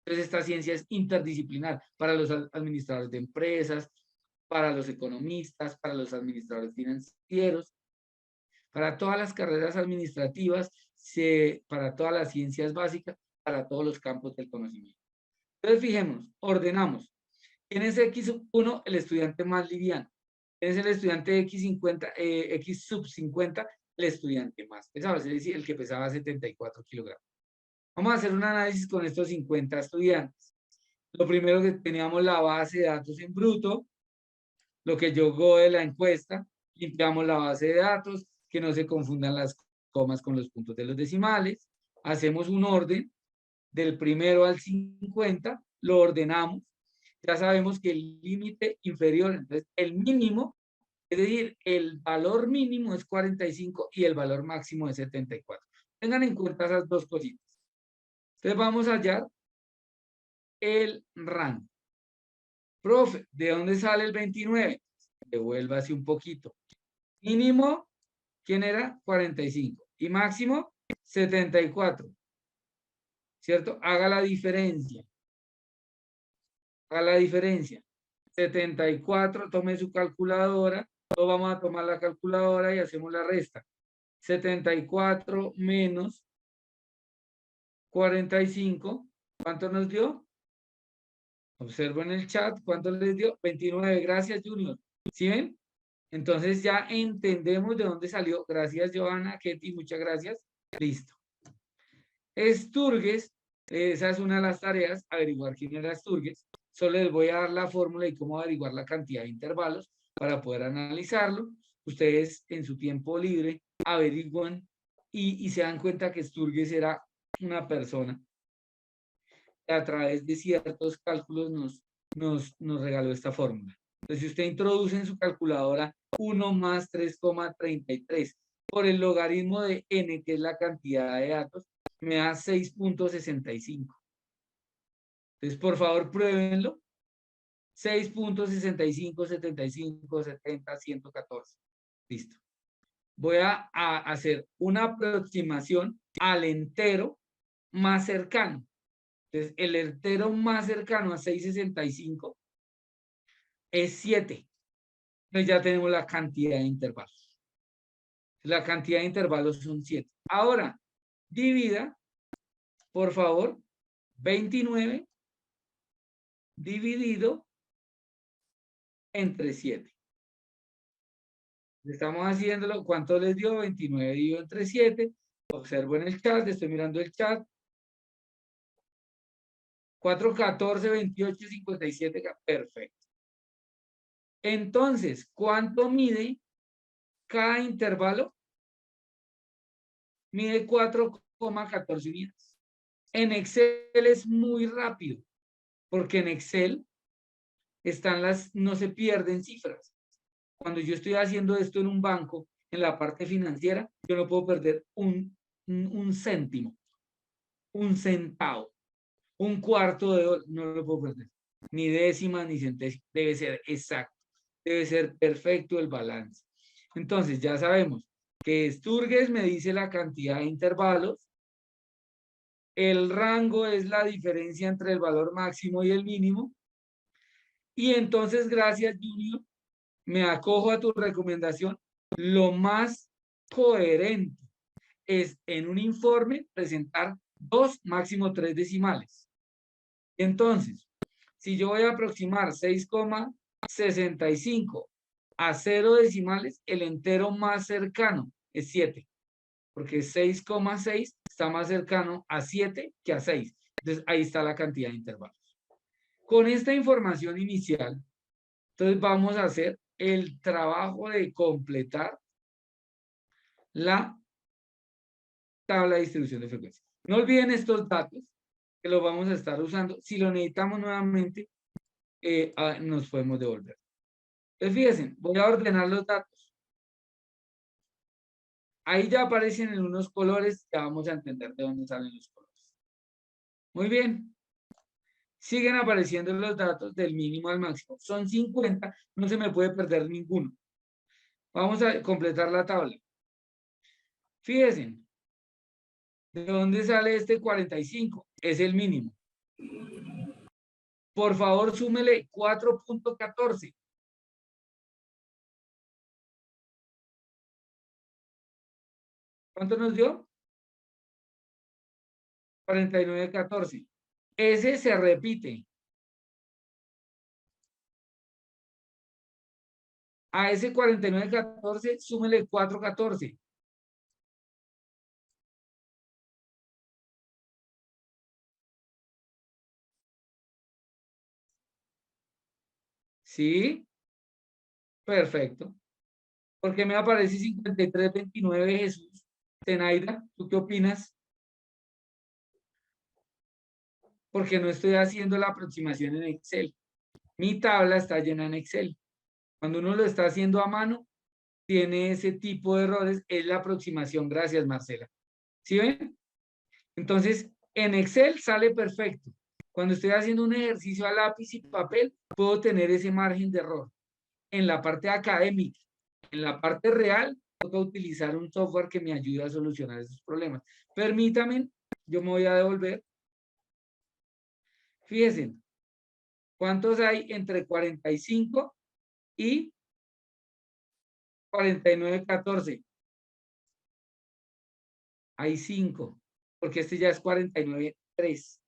Entonces, esta ciencia es interdisciplinar para los administradores de empresas, para los economistas, para los administradores financieros, para todas las carreras administrativas, para todas las ciencias básicas, para todos los campos del conocimiento. Entonces, fijémonos, ordenamos. ¿Quién es X1? El estudiante más liviano. ¿Quién es el estudiante X50, X sub 50? El estudiante más pesado, es decir, el que pesaba 74 kilogramos. Vamos a hacer un análisis con estos 50 estudiantes. Lo primero que teníamos la base de datos en bruto, lo que llegó de la encuesta, limpiamos la base de datos, que no se confundan las comas con los puntos de los decimales, hacemos un orden del primero al 50, lo ordenamos, ya sabemos que el límite inferior, entonces el mínimo, es decir, el valor mínimo es 45 y el valor máximo es 74. Tengan en cuenta esas dos cositas. Entonces vamos a hallar el rango. Profe, ¿de dónde sale el 29? Devuélvase un poquito. Mínimo, ¿quién era? 45. Y máximo, 74. ¿Cierto? Haga la diferencia. Haga la diferencia. 74, tome su calculadora. Todos vamos a tomar la calculadora y hacemos la resta. 74 menos 45. ¿Cuánto nos dio? Observo en el chat. ¿Cuánto les dio? 29. Gracias, Junior. ¿Sí ven? Entonces ya entendemos de dónde salió. Gracias, Johanna, Ketty, muchas gracias. Listo. Sturges, esa es una de las tareas, averiguar quién era Sturges. Solo les voy a dar la fórmula y cómo averiguar la cantidad de intervalos para poder analizarlo. Ustedes en su tiempo libre averiguan y se dan cuenta que Sturges era una persona que a través de ciertos cálculos nos regaló esta fórmula. Entonces, si usted introduce en su calculadora 1 más 3,33 por el logaritmo de n, que es la cantidad de datos, me da 6.65. Entonces, por favor, pruébenlo. 6.65, 75, 70, 114. Listo. Voy a hacer una aproximación al entero más cercano. Entonces, el entero más cercano a 6.65 es 7. Entonces, ya tenemos la cantidad de intervalos. La cantidad de intervalos son 7. Ahora, divida, por favor, 29 dividido entre 7. Estamos haciéndolo. ¿Cuánto les dio? 29 dividido entre 7. Observo en el chat, estoy mirando el chat. 4, 14, 28, 57. Perfecto. Entonces, ¿cuánto mide cada intervalo? Mide 4,14 unidades. En Excel es muy rápido, porque en Excel no se pierden cifras. Cuando yo estoy haciendo esto en un banco, en la parte financiera, yo no puedo perder un céntimo, un centavo, un cuarto de dólar, no lo puedo perder. Ni décimas ni centésimas. Debe ser exacto, debe ser perfecto el balance. Entonces, ya sabemos que Sturges me dice la cantidad de intervalos. El rango es la diferencia entre el valor máximo y el mínimo. Y entonces, gracias, Junior, me acojo a tu recomendación. Lo más coherente es en un informe presentar 2, máximo 3 decimales. Entonces, si yo voy a aproximar 6,65 a 0 decimales, el entero más cercano es 7, porque 6,6 está más cercano a 7 que a 6. Entonces, ahí está la cantidad de intervalos. Con esta información inicial, entonces vamos a hacer el trabajo de completar la tabla de distribución de frecuencia. No olviden estos datos que los vamos a estar usando. Si lo necesitamos nuevamente, nos podemos devolver. Entonces, fíjense, voy a ordenar los datos. Ahí ya aparecen en unos colores, ya vamos a entender de dónde salen los colores. Muy bien. Siguen apareciendo los datos del mínimo al máximo. Son 50, no se me puede perder ninguno. Vamos a completar la tabla. Fíjense, ¿de dónde sale este 45? Es el mínimo. Por favor, súmele 4.14. ¿Cuánto nos dio? 49.14. Ese se repite. A ese 49.14, súmele 4.14. ¿Sí? Perfecto. ¿Por qué me aparece 53.29, Jesús? Tenaida, ¿tú qué opinas? Porque no estoy haciendo la aproximación en Excel. Mi tabla está llena en Excel. Cuando uno lo está haciendo a mano, tiene ese tipo de errores. Es la aproximación. Gracias, Marcela. ¿Sí ven? Entonces, en Excel sale perfecto. Cuando estoy haciendo un ejercicio a lápiz y papel, puedo tener ese margen de error. En la parte académica, en la parte real, toca utilizar un software que me ayude a solucionar esos problemas. Permítanme, yo me voy a devolver. Fíjense, ¿cuántos hay entre 45 y 49.14? hay 5, porque este ya es 49,3.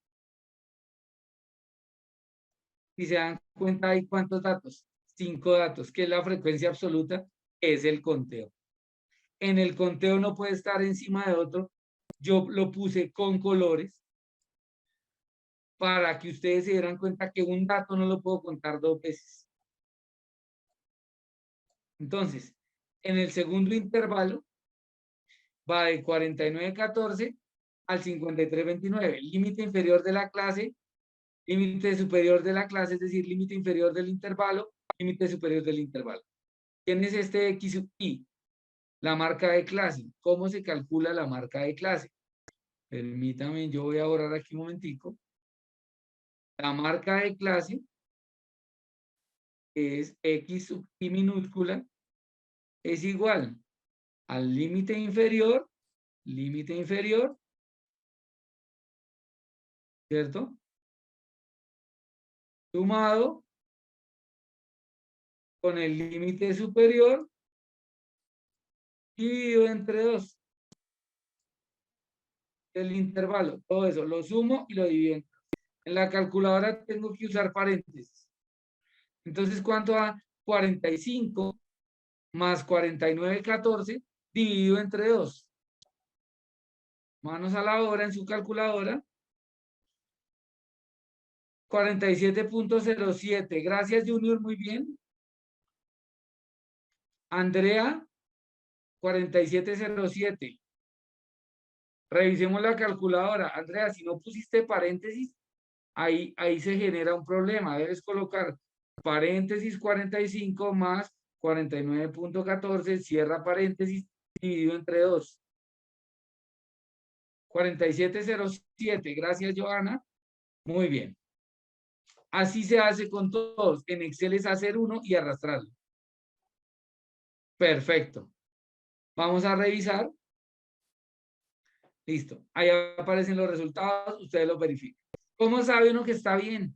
Si se dan cuenta, hay ¿cuántos datos? 5 datos, que es la frecuencia absoluta, que es el conteo. En el conteo no puede estar encima de otro. Yo lo puse con colores para que ustedes se dieran cuenta que un dato no lo puedo contar 2 veces. Entonces, en el segundo intervalo va de 49,14 al 53,29. Límite inferior de la clase, límite superior de la clase, es decir, límite inferior del intervalo, límite superior del intervalo. ¿Quién es este X sub I? La marca de clase. ¿Cómo se calcula la marca de clase? Permítame, yo voy a borrar aquí un momentico. La marca de clase es X sub I minúscula, es igual al límite inferior, ¿cierto? Sumado con el límite superior dividido entre 2 del intervalo. Todo eso lo sumo y lo divido. En la calculadora tengo que usar paréntesis. Entonces, ¿cuánto da? 45 más 49,14 dividido entre 2. Manos a la obra en su calculadora. 47,07. Gracias, Junior, muy bien. Andrea, 47,07. Revisemos la calculadora. Andrea, si no pusiste paréntesis, ahí se genera un problema. Debes colocar paréntesis 45 más 49,14, cierra paréntesis, dividido entre 2. 47,07. Gracias, Joana. Muy bien. Así se hace con todos. En Excel es hacer uno y arrastrarlo. Perfecto. Vamos a revisar. Listo. Ahí aparecen los resultados. Ustedes los verifican. ¿Cómo sabe uno que está bien?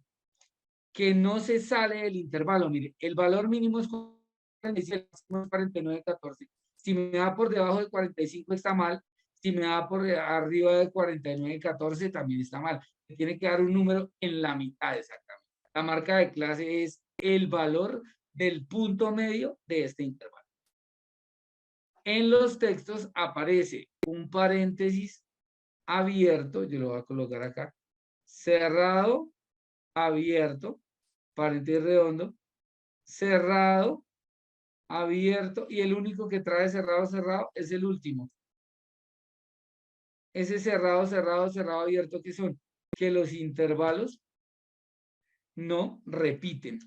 Que no se sale del intervalo. Mire, el valor mínimo es 49,14. Si me da por debajo de 45 está mal. Si me da por arriba de 49,14 también está mal. Tiene que dar un número en la mitad exactamente. La marca de clase es el valor del punto medio de este intervalo. En los textos aparece un paréntesis abierto, yo lo voy a colocar acá, cerrado, abierto, paréntesis redondo, cerrado, abierto, y el único que trae cerrado, cerrado es el último. Ese cerrado, cerrado, cerrado, abierto, ¿qué son? Que los intervalos no repiten.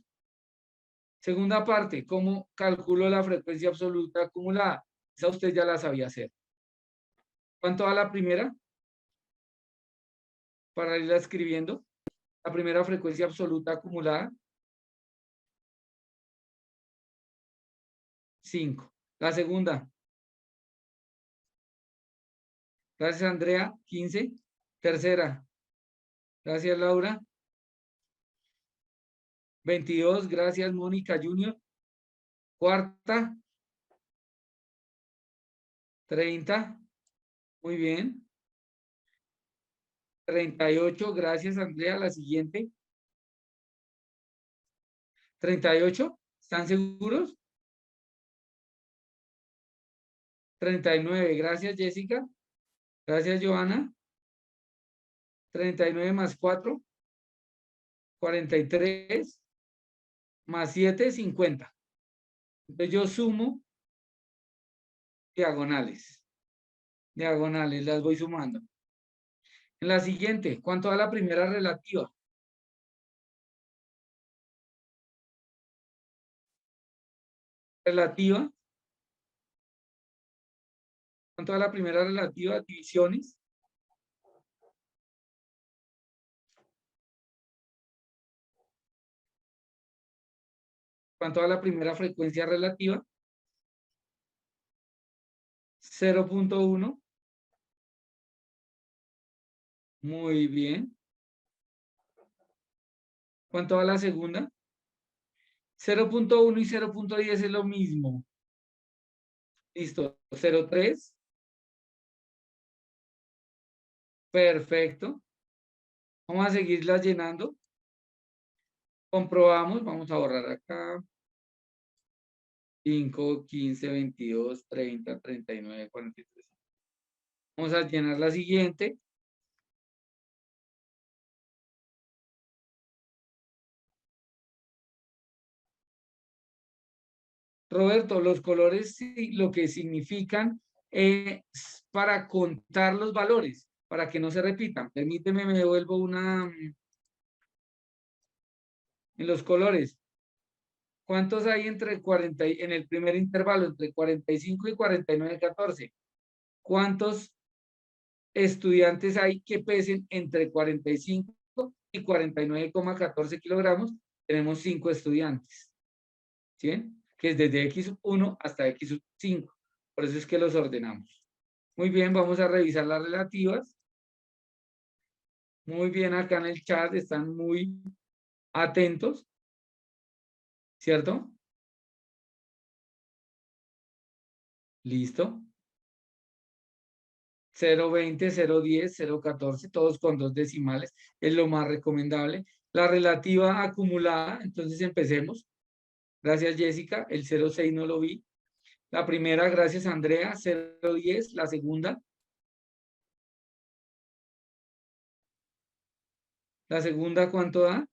Segunda parte, ¿cómo calculo la frecuencia absoluta acumulada? Esa usted ya la sabía hacer. ¿Cuánto va la primera? Para irla escribiendo. La primera frecuencia absoluta acumulada. 5. La segunda. Gracias, Andrea. 15. Tercera. Gracias, Laura. 22. Gracias, Mónica Junior. Cuarta. 30. Muy bien. 38. Gracias, Andrea. La siguiente. 38. ¿Están seguros? 39. Gracias, Jessica. Gracias, Joana. 39 más 4. 43. Más 7, 50. Entonces yo sumo diagonales. Diagonales, las voy sumando. En la siguiente, ¿cuánto da la primera relativa? Relativa. ¿Cuánto da la primera relativa? Divisiones. ¿Cuánto da la primera frecuencia relativa? 0,1. Muy bien. ¿Cuánto da la segunda? 0,1 y 0,10 es lo mismo. Listo. 0,3. Perfecto. Vamos a seguirlas llenando. Comprobamos, vamos a borrar acá. 5, 15, 22, 30, 39, 43. Vamos a llenar la siguiente. Roberto, los colores lo que significan es para contar los valores, para que no se repitan. Permíteme, me devuelvo una en los colores. ¿Cuántos hay entre 40 en el primer intervalo, entre 45 y 49, 14? ¿Cuántos estudiantes hay que pesen entre 45 y 49,14 kilogramos? Tenemos 5 estudiantes, ¿sí? Que es desde X1 hasta X5. Por eso es que los ordenamos. Muy bien, vamos a revisar las relativas. Muy bien, acá en el chat están muy atentos, ¿cierto? Listo. 0,20, 0,10, 0,14, todos con 2 decimales, es lo más recomendable. La relativa acumulada, entonces empecemos. Gracias, Jessica. El 0,6 no lo vi. La primera, gracias, Andrea. 0,10. La segunda. La segunda, ¿cuánto da?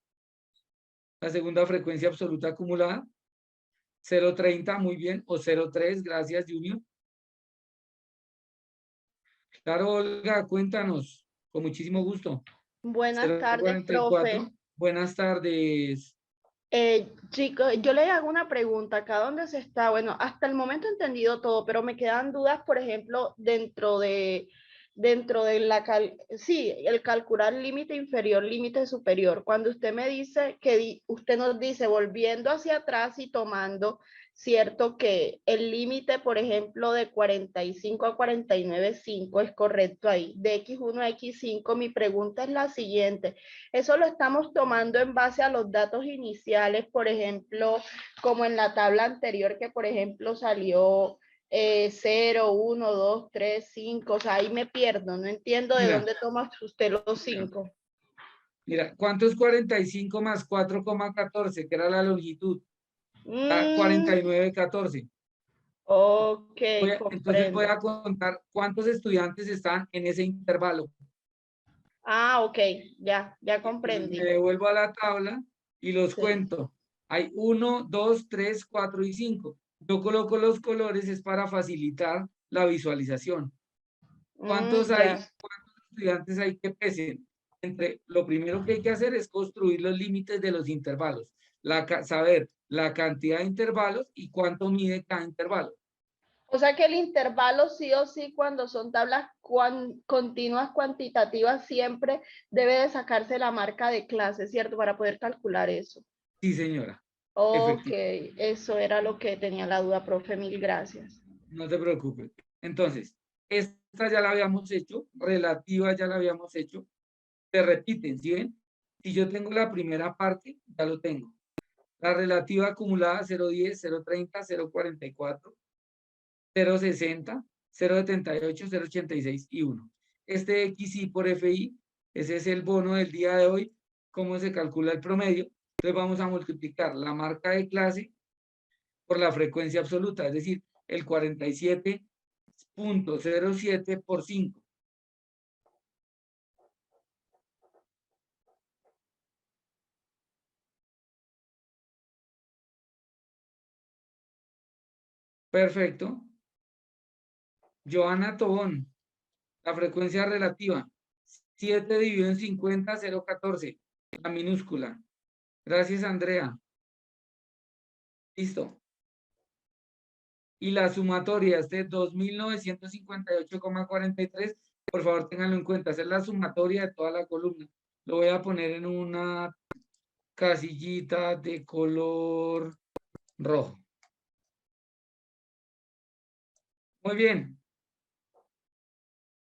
La segunda frecuencia absoluta acumulada. 0,30, muy bien. O 0,3, gracias, Junior. Claro, Olga, cuéntanos. Con muchísimo gusto. Buenas tardes, 0,44. profe. Buenas tardes. Chicos, yo le hago una pregunta. ¿Acá dónde se está? Bueno, hasta el momento he entendido todo, pero me quedan dudas, por ejemplo, dentro de sí, el calcular límite inferior, límite superior. Cuando usted me dice usted nos dice, volviendo hacia atrás y tomando, cierto que el límite, por ejemplo, de 45 a 49,5 es correcto ahí. De X1 a X5, mi pregunta es la siguiente. Eso lo estamos tomando en base a los datos iniciales, por ejemplo, como en la tabla anterior que, por ejemplo, salió 0, 1, 2, 3, 5, o sea, ahí me pierdo, no entiendo de dónde toma usted los 5. Mira, ¿cuánto es 45 más 4,14, que era la longitud? 49,14. Ok, Entonces voy comprendo. a contar cuántos estudiantes están en ese intervalo. Ah, ok, ya Entonces comprendí. me devuelvo a la tabla y los Sí. cuento. Hay 1, 2, 3, 4 y 5. Yo coloco los colores es para facilitar la visualización. ¿Cuántos hay? Ya. ¿Cuántos estudiantes hay que pesen? Lo primero que hay que hacer es construir los límites de los intervalos, saber la cantidad de intervalos y cuánto mide cada intervalo. O sea que el intervalo sí o sí, cuando son tablas continuas cuantitativas, siempre debe de sacarse la marca de clase, ¿cierto? Para poder calcular eso. Sí, señora. Ok, Efectivamente. eso era lo que tenía la duda, profe, mil gracias. No te preocupes. Entonces, esta ya la habíamos hecho, relativa ya la habíamos hecho. Se repiten, ¿sí ven? Si yo tengo la primera parte, ya lo tengo. La relativa acumulada 0,10, 0,30, 0,44, 0,60, 0,78, 0,86 y 1. Este XI por FI, ese es el bono del día de hoy. ¿Cómo se calcula el promedio? Entonces vamos a multiplicar la marca de clase por la frecuencia absoluta, es decir, el 47,07 por 5. Perfecto. Joana Tobón, la frecuencia relativa, 7 dividido en 50, 0,14, la minúscula. Gracias, Andrea. Listo. Y la sumatoria es de 2.958,43. Por favor, ténganlo en cuenta. Esa es la sumatoria de toda la columna. Lo voy a poner en una casillita de color rojo. Muy bien.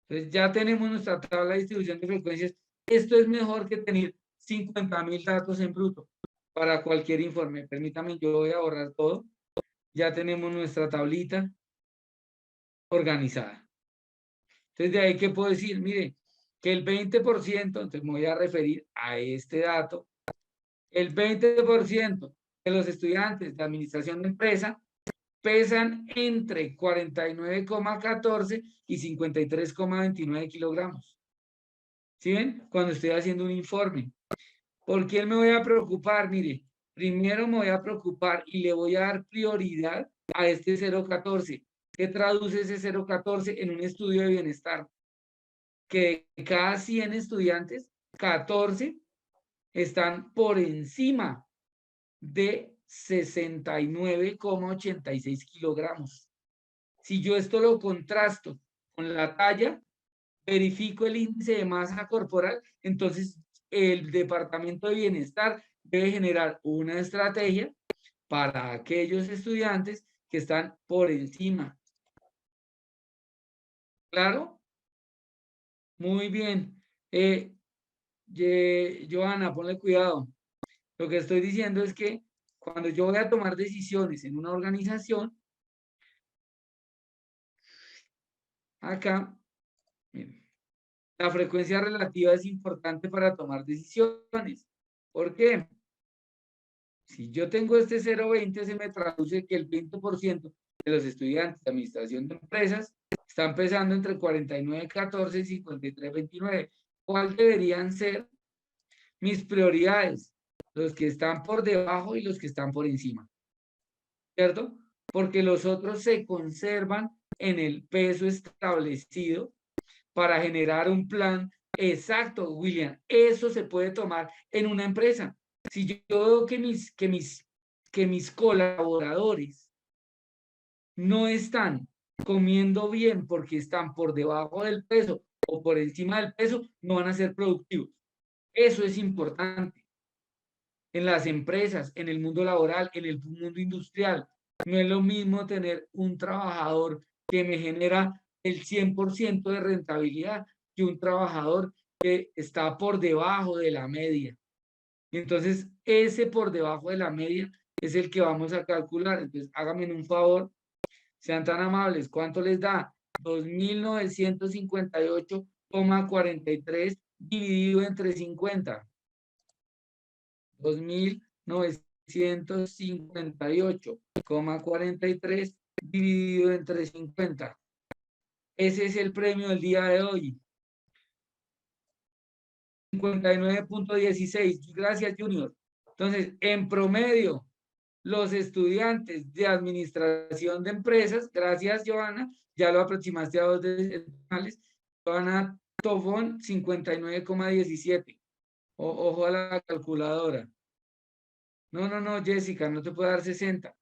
Entonces ya tenemos nuestra tabla de distribución de frecuencias. Esto es mejor que tener 50.000 datos en bruto para cualquier informe. Permítame, yo voy a borrar todo. Ya tenemos nuestra tablita organizada. Entonces de ahí, ¿qué puedo decir? Mire, que el 20%, entonces me voy a referir a este dato, el 20% de los estudiantes de administración de empresa pesan entre 49,14 y 53,29 kilogramos. ¿Sí ven? Cuando estoy haciendo un informe. ¿Por quién me voy a preocupar? Mire, primero me voy a preocupar y le voy a dar prioridad a este 0,14. ¿Qué traduce ese 0,14 en un estudio de bienestar? Que de cada 100 estudiantes, 14 están por encima de 69,86 kilogramos. Si yo esto lo contrasto con la talla, verifico el índice de masa corporal, entonces el Departamento de Bienestar debe generar una estrategia para aquellos estudiantes que están por encima. ¿Claro? Muy bien. Johanna, ponle cuidado. Lo que estoy diciendo es que cuando yo voy a tomar decisiones en una organización, acá, miren, la frecuencia relativa es importante para tomar decisiones. ¿Por qué? Si yo tengo este 0,20, se me traduce que el 20% de los estudiantes de administración de empresas están pesando entre 49,14 y 53,29. ¿Cuál deberían ser mis prioridades? Los que están por debajo y los que están por encima. ¿Cierto? Porque los otros se conservan en el peso establecido para generar un plan exacto, William. Eso se puede tomar en una empresa. Si yo veo que mis colaboradores no están comiendo bien porque están por debajo del peso o por encima del peso, no van a ser productivos. Eso es importante. En las empresas, en el mundo laboral, en el mundo industrial, no es lo mismo tener un trabajador que me genera el 100% de rentabilidad que un trabajador que está por debajo de la media. Y entonces, ese por debajo de la media es el que vamos a calcular. Entonces, háganme un favor, sean tan amables. ¿Cuánto les da? 2.958,43 dividido entre 50. 2.958,43 dividido entre 50. Ese es el premio del día de hoy. 59,16. Gracias, Junior. Entonces, en promedio, los estudiantes de administración de empresas, gracias, Johanna, ya lo aproximaste a 2 decimales, Johanna Tofón, 59,17. Ojo a la calculadora. No, Jessica, no te puedo dar 60.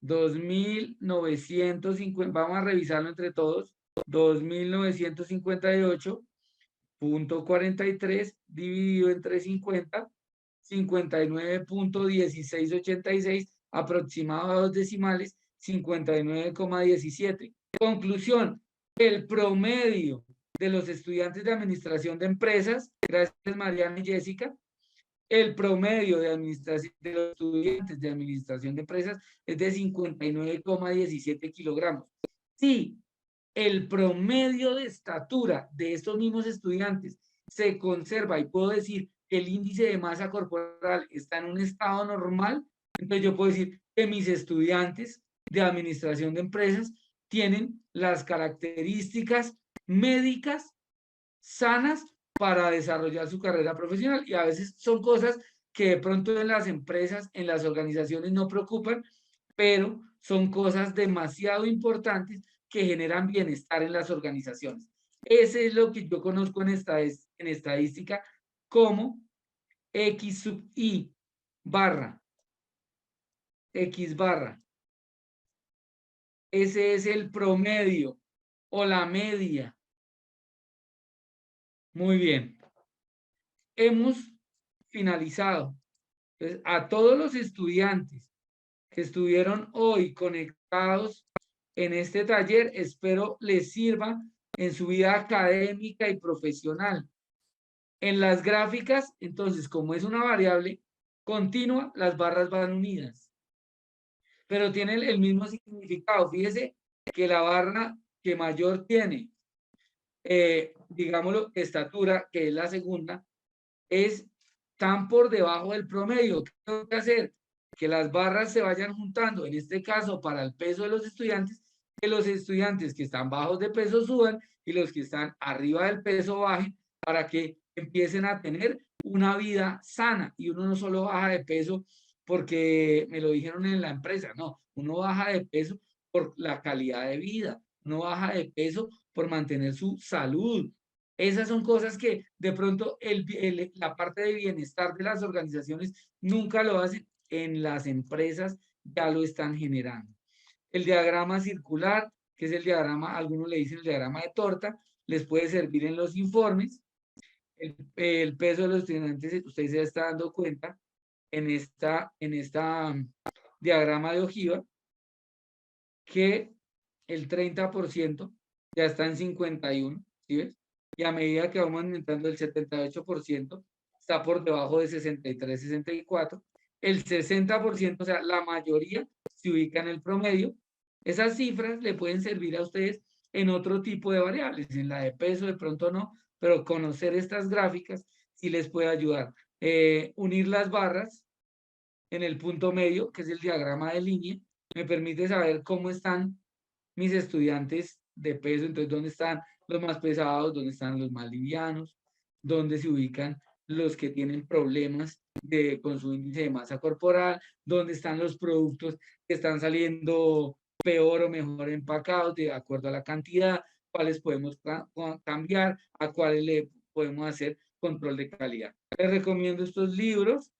2.950, vamos a revisarlo entre todos. 2.958,43 dividido entre 50, 59,1686, aproximado a 2 decimales, 59,17. Conclusión, el promedio de los estudiantes de administración de empresas, gracias Mariana y Jessica, el promedio de administración de los estudiantes de administración de empresas es de 59,17 kilogramos. Si el promedio de estatura de estos mismos estudiantes se conserva y puedo decir que el índice de masa corporal está en un estado normal, entonces yo puedo decir que mis estudiantes de administración de empresas tienen las características médicas sanas para desarrollar su carrera profesional. Y a veces son cosas que de pronto en las empresas, en las organizaciones no preocupan, pero son cosas demasiado importantes que generan bienestar en las organizaciones. Ese es lo que yo conozco en estadística como X sub I barra X barra. Ese es el promedio o la media. Muy bien. Hemos finalizado. Entonces, a todos los estudiantes que estuvieron hoy conectados en este taller, espero les sirva en su vida académica y profesional. En las gráficas, entonces, como es una variable continua, las barras van unidas, pero tienen el mismo significado. Fíjese que la barra que mayor tiene digámoslo, estatura, que es la segunda, están por debajo del promedio. ¿Qué tengo que hacer? Que las barras se vayan juntando, en este caso para el peso de los estudiantes, que los estudiantes que están bajos de peso suban y los que están arriba del peso bajen, para que empiecen a tener una vida sana. Y uno no solo baja de peso porque me lo dijeron en la empresa, no, uno baja de peso por la calidad de vida, uno baja de peso por mantener su salud. Esas son cosas que de pronto la parte de bienestar de las organizaciones nunca lo hacen, en las empresas ya lo están generando. El diagrama circular, que es el diagrama, algunos le dicen el diagrama de torta, les puede servir en los informes. El peso de los estudiantes, usted se está dando cuenta en esta diagrama de ojiva, que el 30% ya está en 51, ¿sí ves? Y a medida que vamos aumentando, el 78% está por debajo de 63, 64. El 60%, o sea, la mayoría se ubica en el promedio. Esas cifras le pueden servir a ustedes en otro tipo de variables, en la de peso de pronto no, pero conocer estas gráficas sí les puede ayudar. Unir las barras en el punto medio, que es el diagrama de línea, me permite saber cómo están mis estudiantes de peso, entonces dónde están los más pesados, dónde están los más livianos, dónde se ubican los que tienen problemas con su índice de masa corporal, dónde están los productos que están saliendo peor o mejor empacados de acuerdo a la cantidad, cuáles podemos cambiar, a cuáles le podemos hacer control de calidad. Les recomiendo estos libros,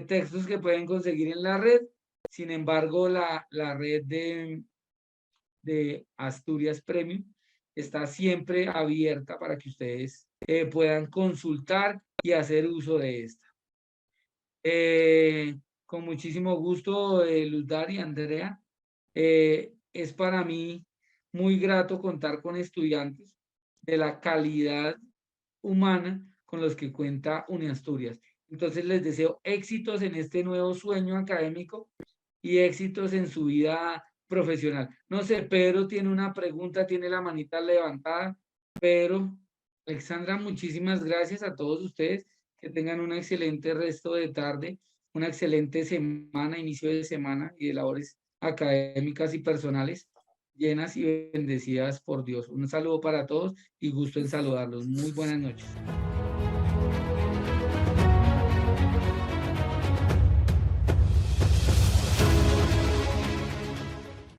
textos que pueden conseguir en la red. Sin embargo, la red de Asturias Premium está siempre abierta para que ustedes puedan consultar y hacer uso de esta. Con muchísimo gusto, Luzdar y Andrea. Es para mí muy grato contar con estudiantes de la calidad humana con los que cuenta UniAsturias. Entonces les deseo éxitos en este nuevo sueño académico y éxitos en su vida profesional. No sé, Pedro tiene una pregunta, tiene la manita levantada. Pedro, Alexandra, muchísimas gracias a todos ustedes. Que tengan un excelente resto de tarde, una excelente semana, inicio de semana y de labores académicas y personales llenas y bendecidas por Dios. Un saludo para todos y gusto en saludarlos. Muy buenas noches.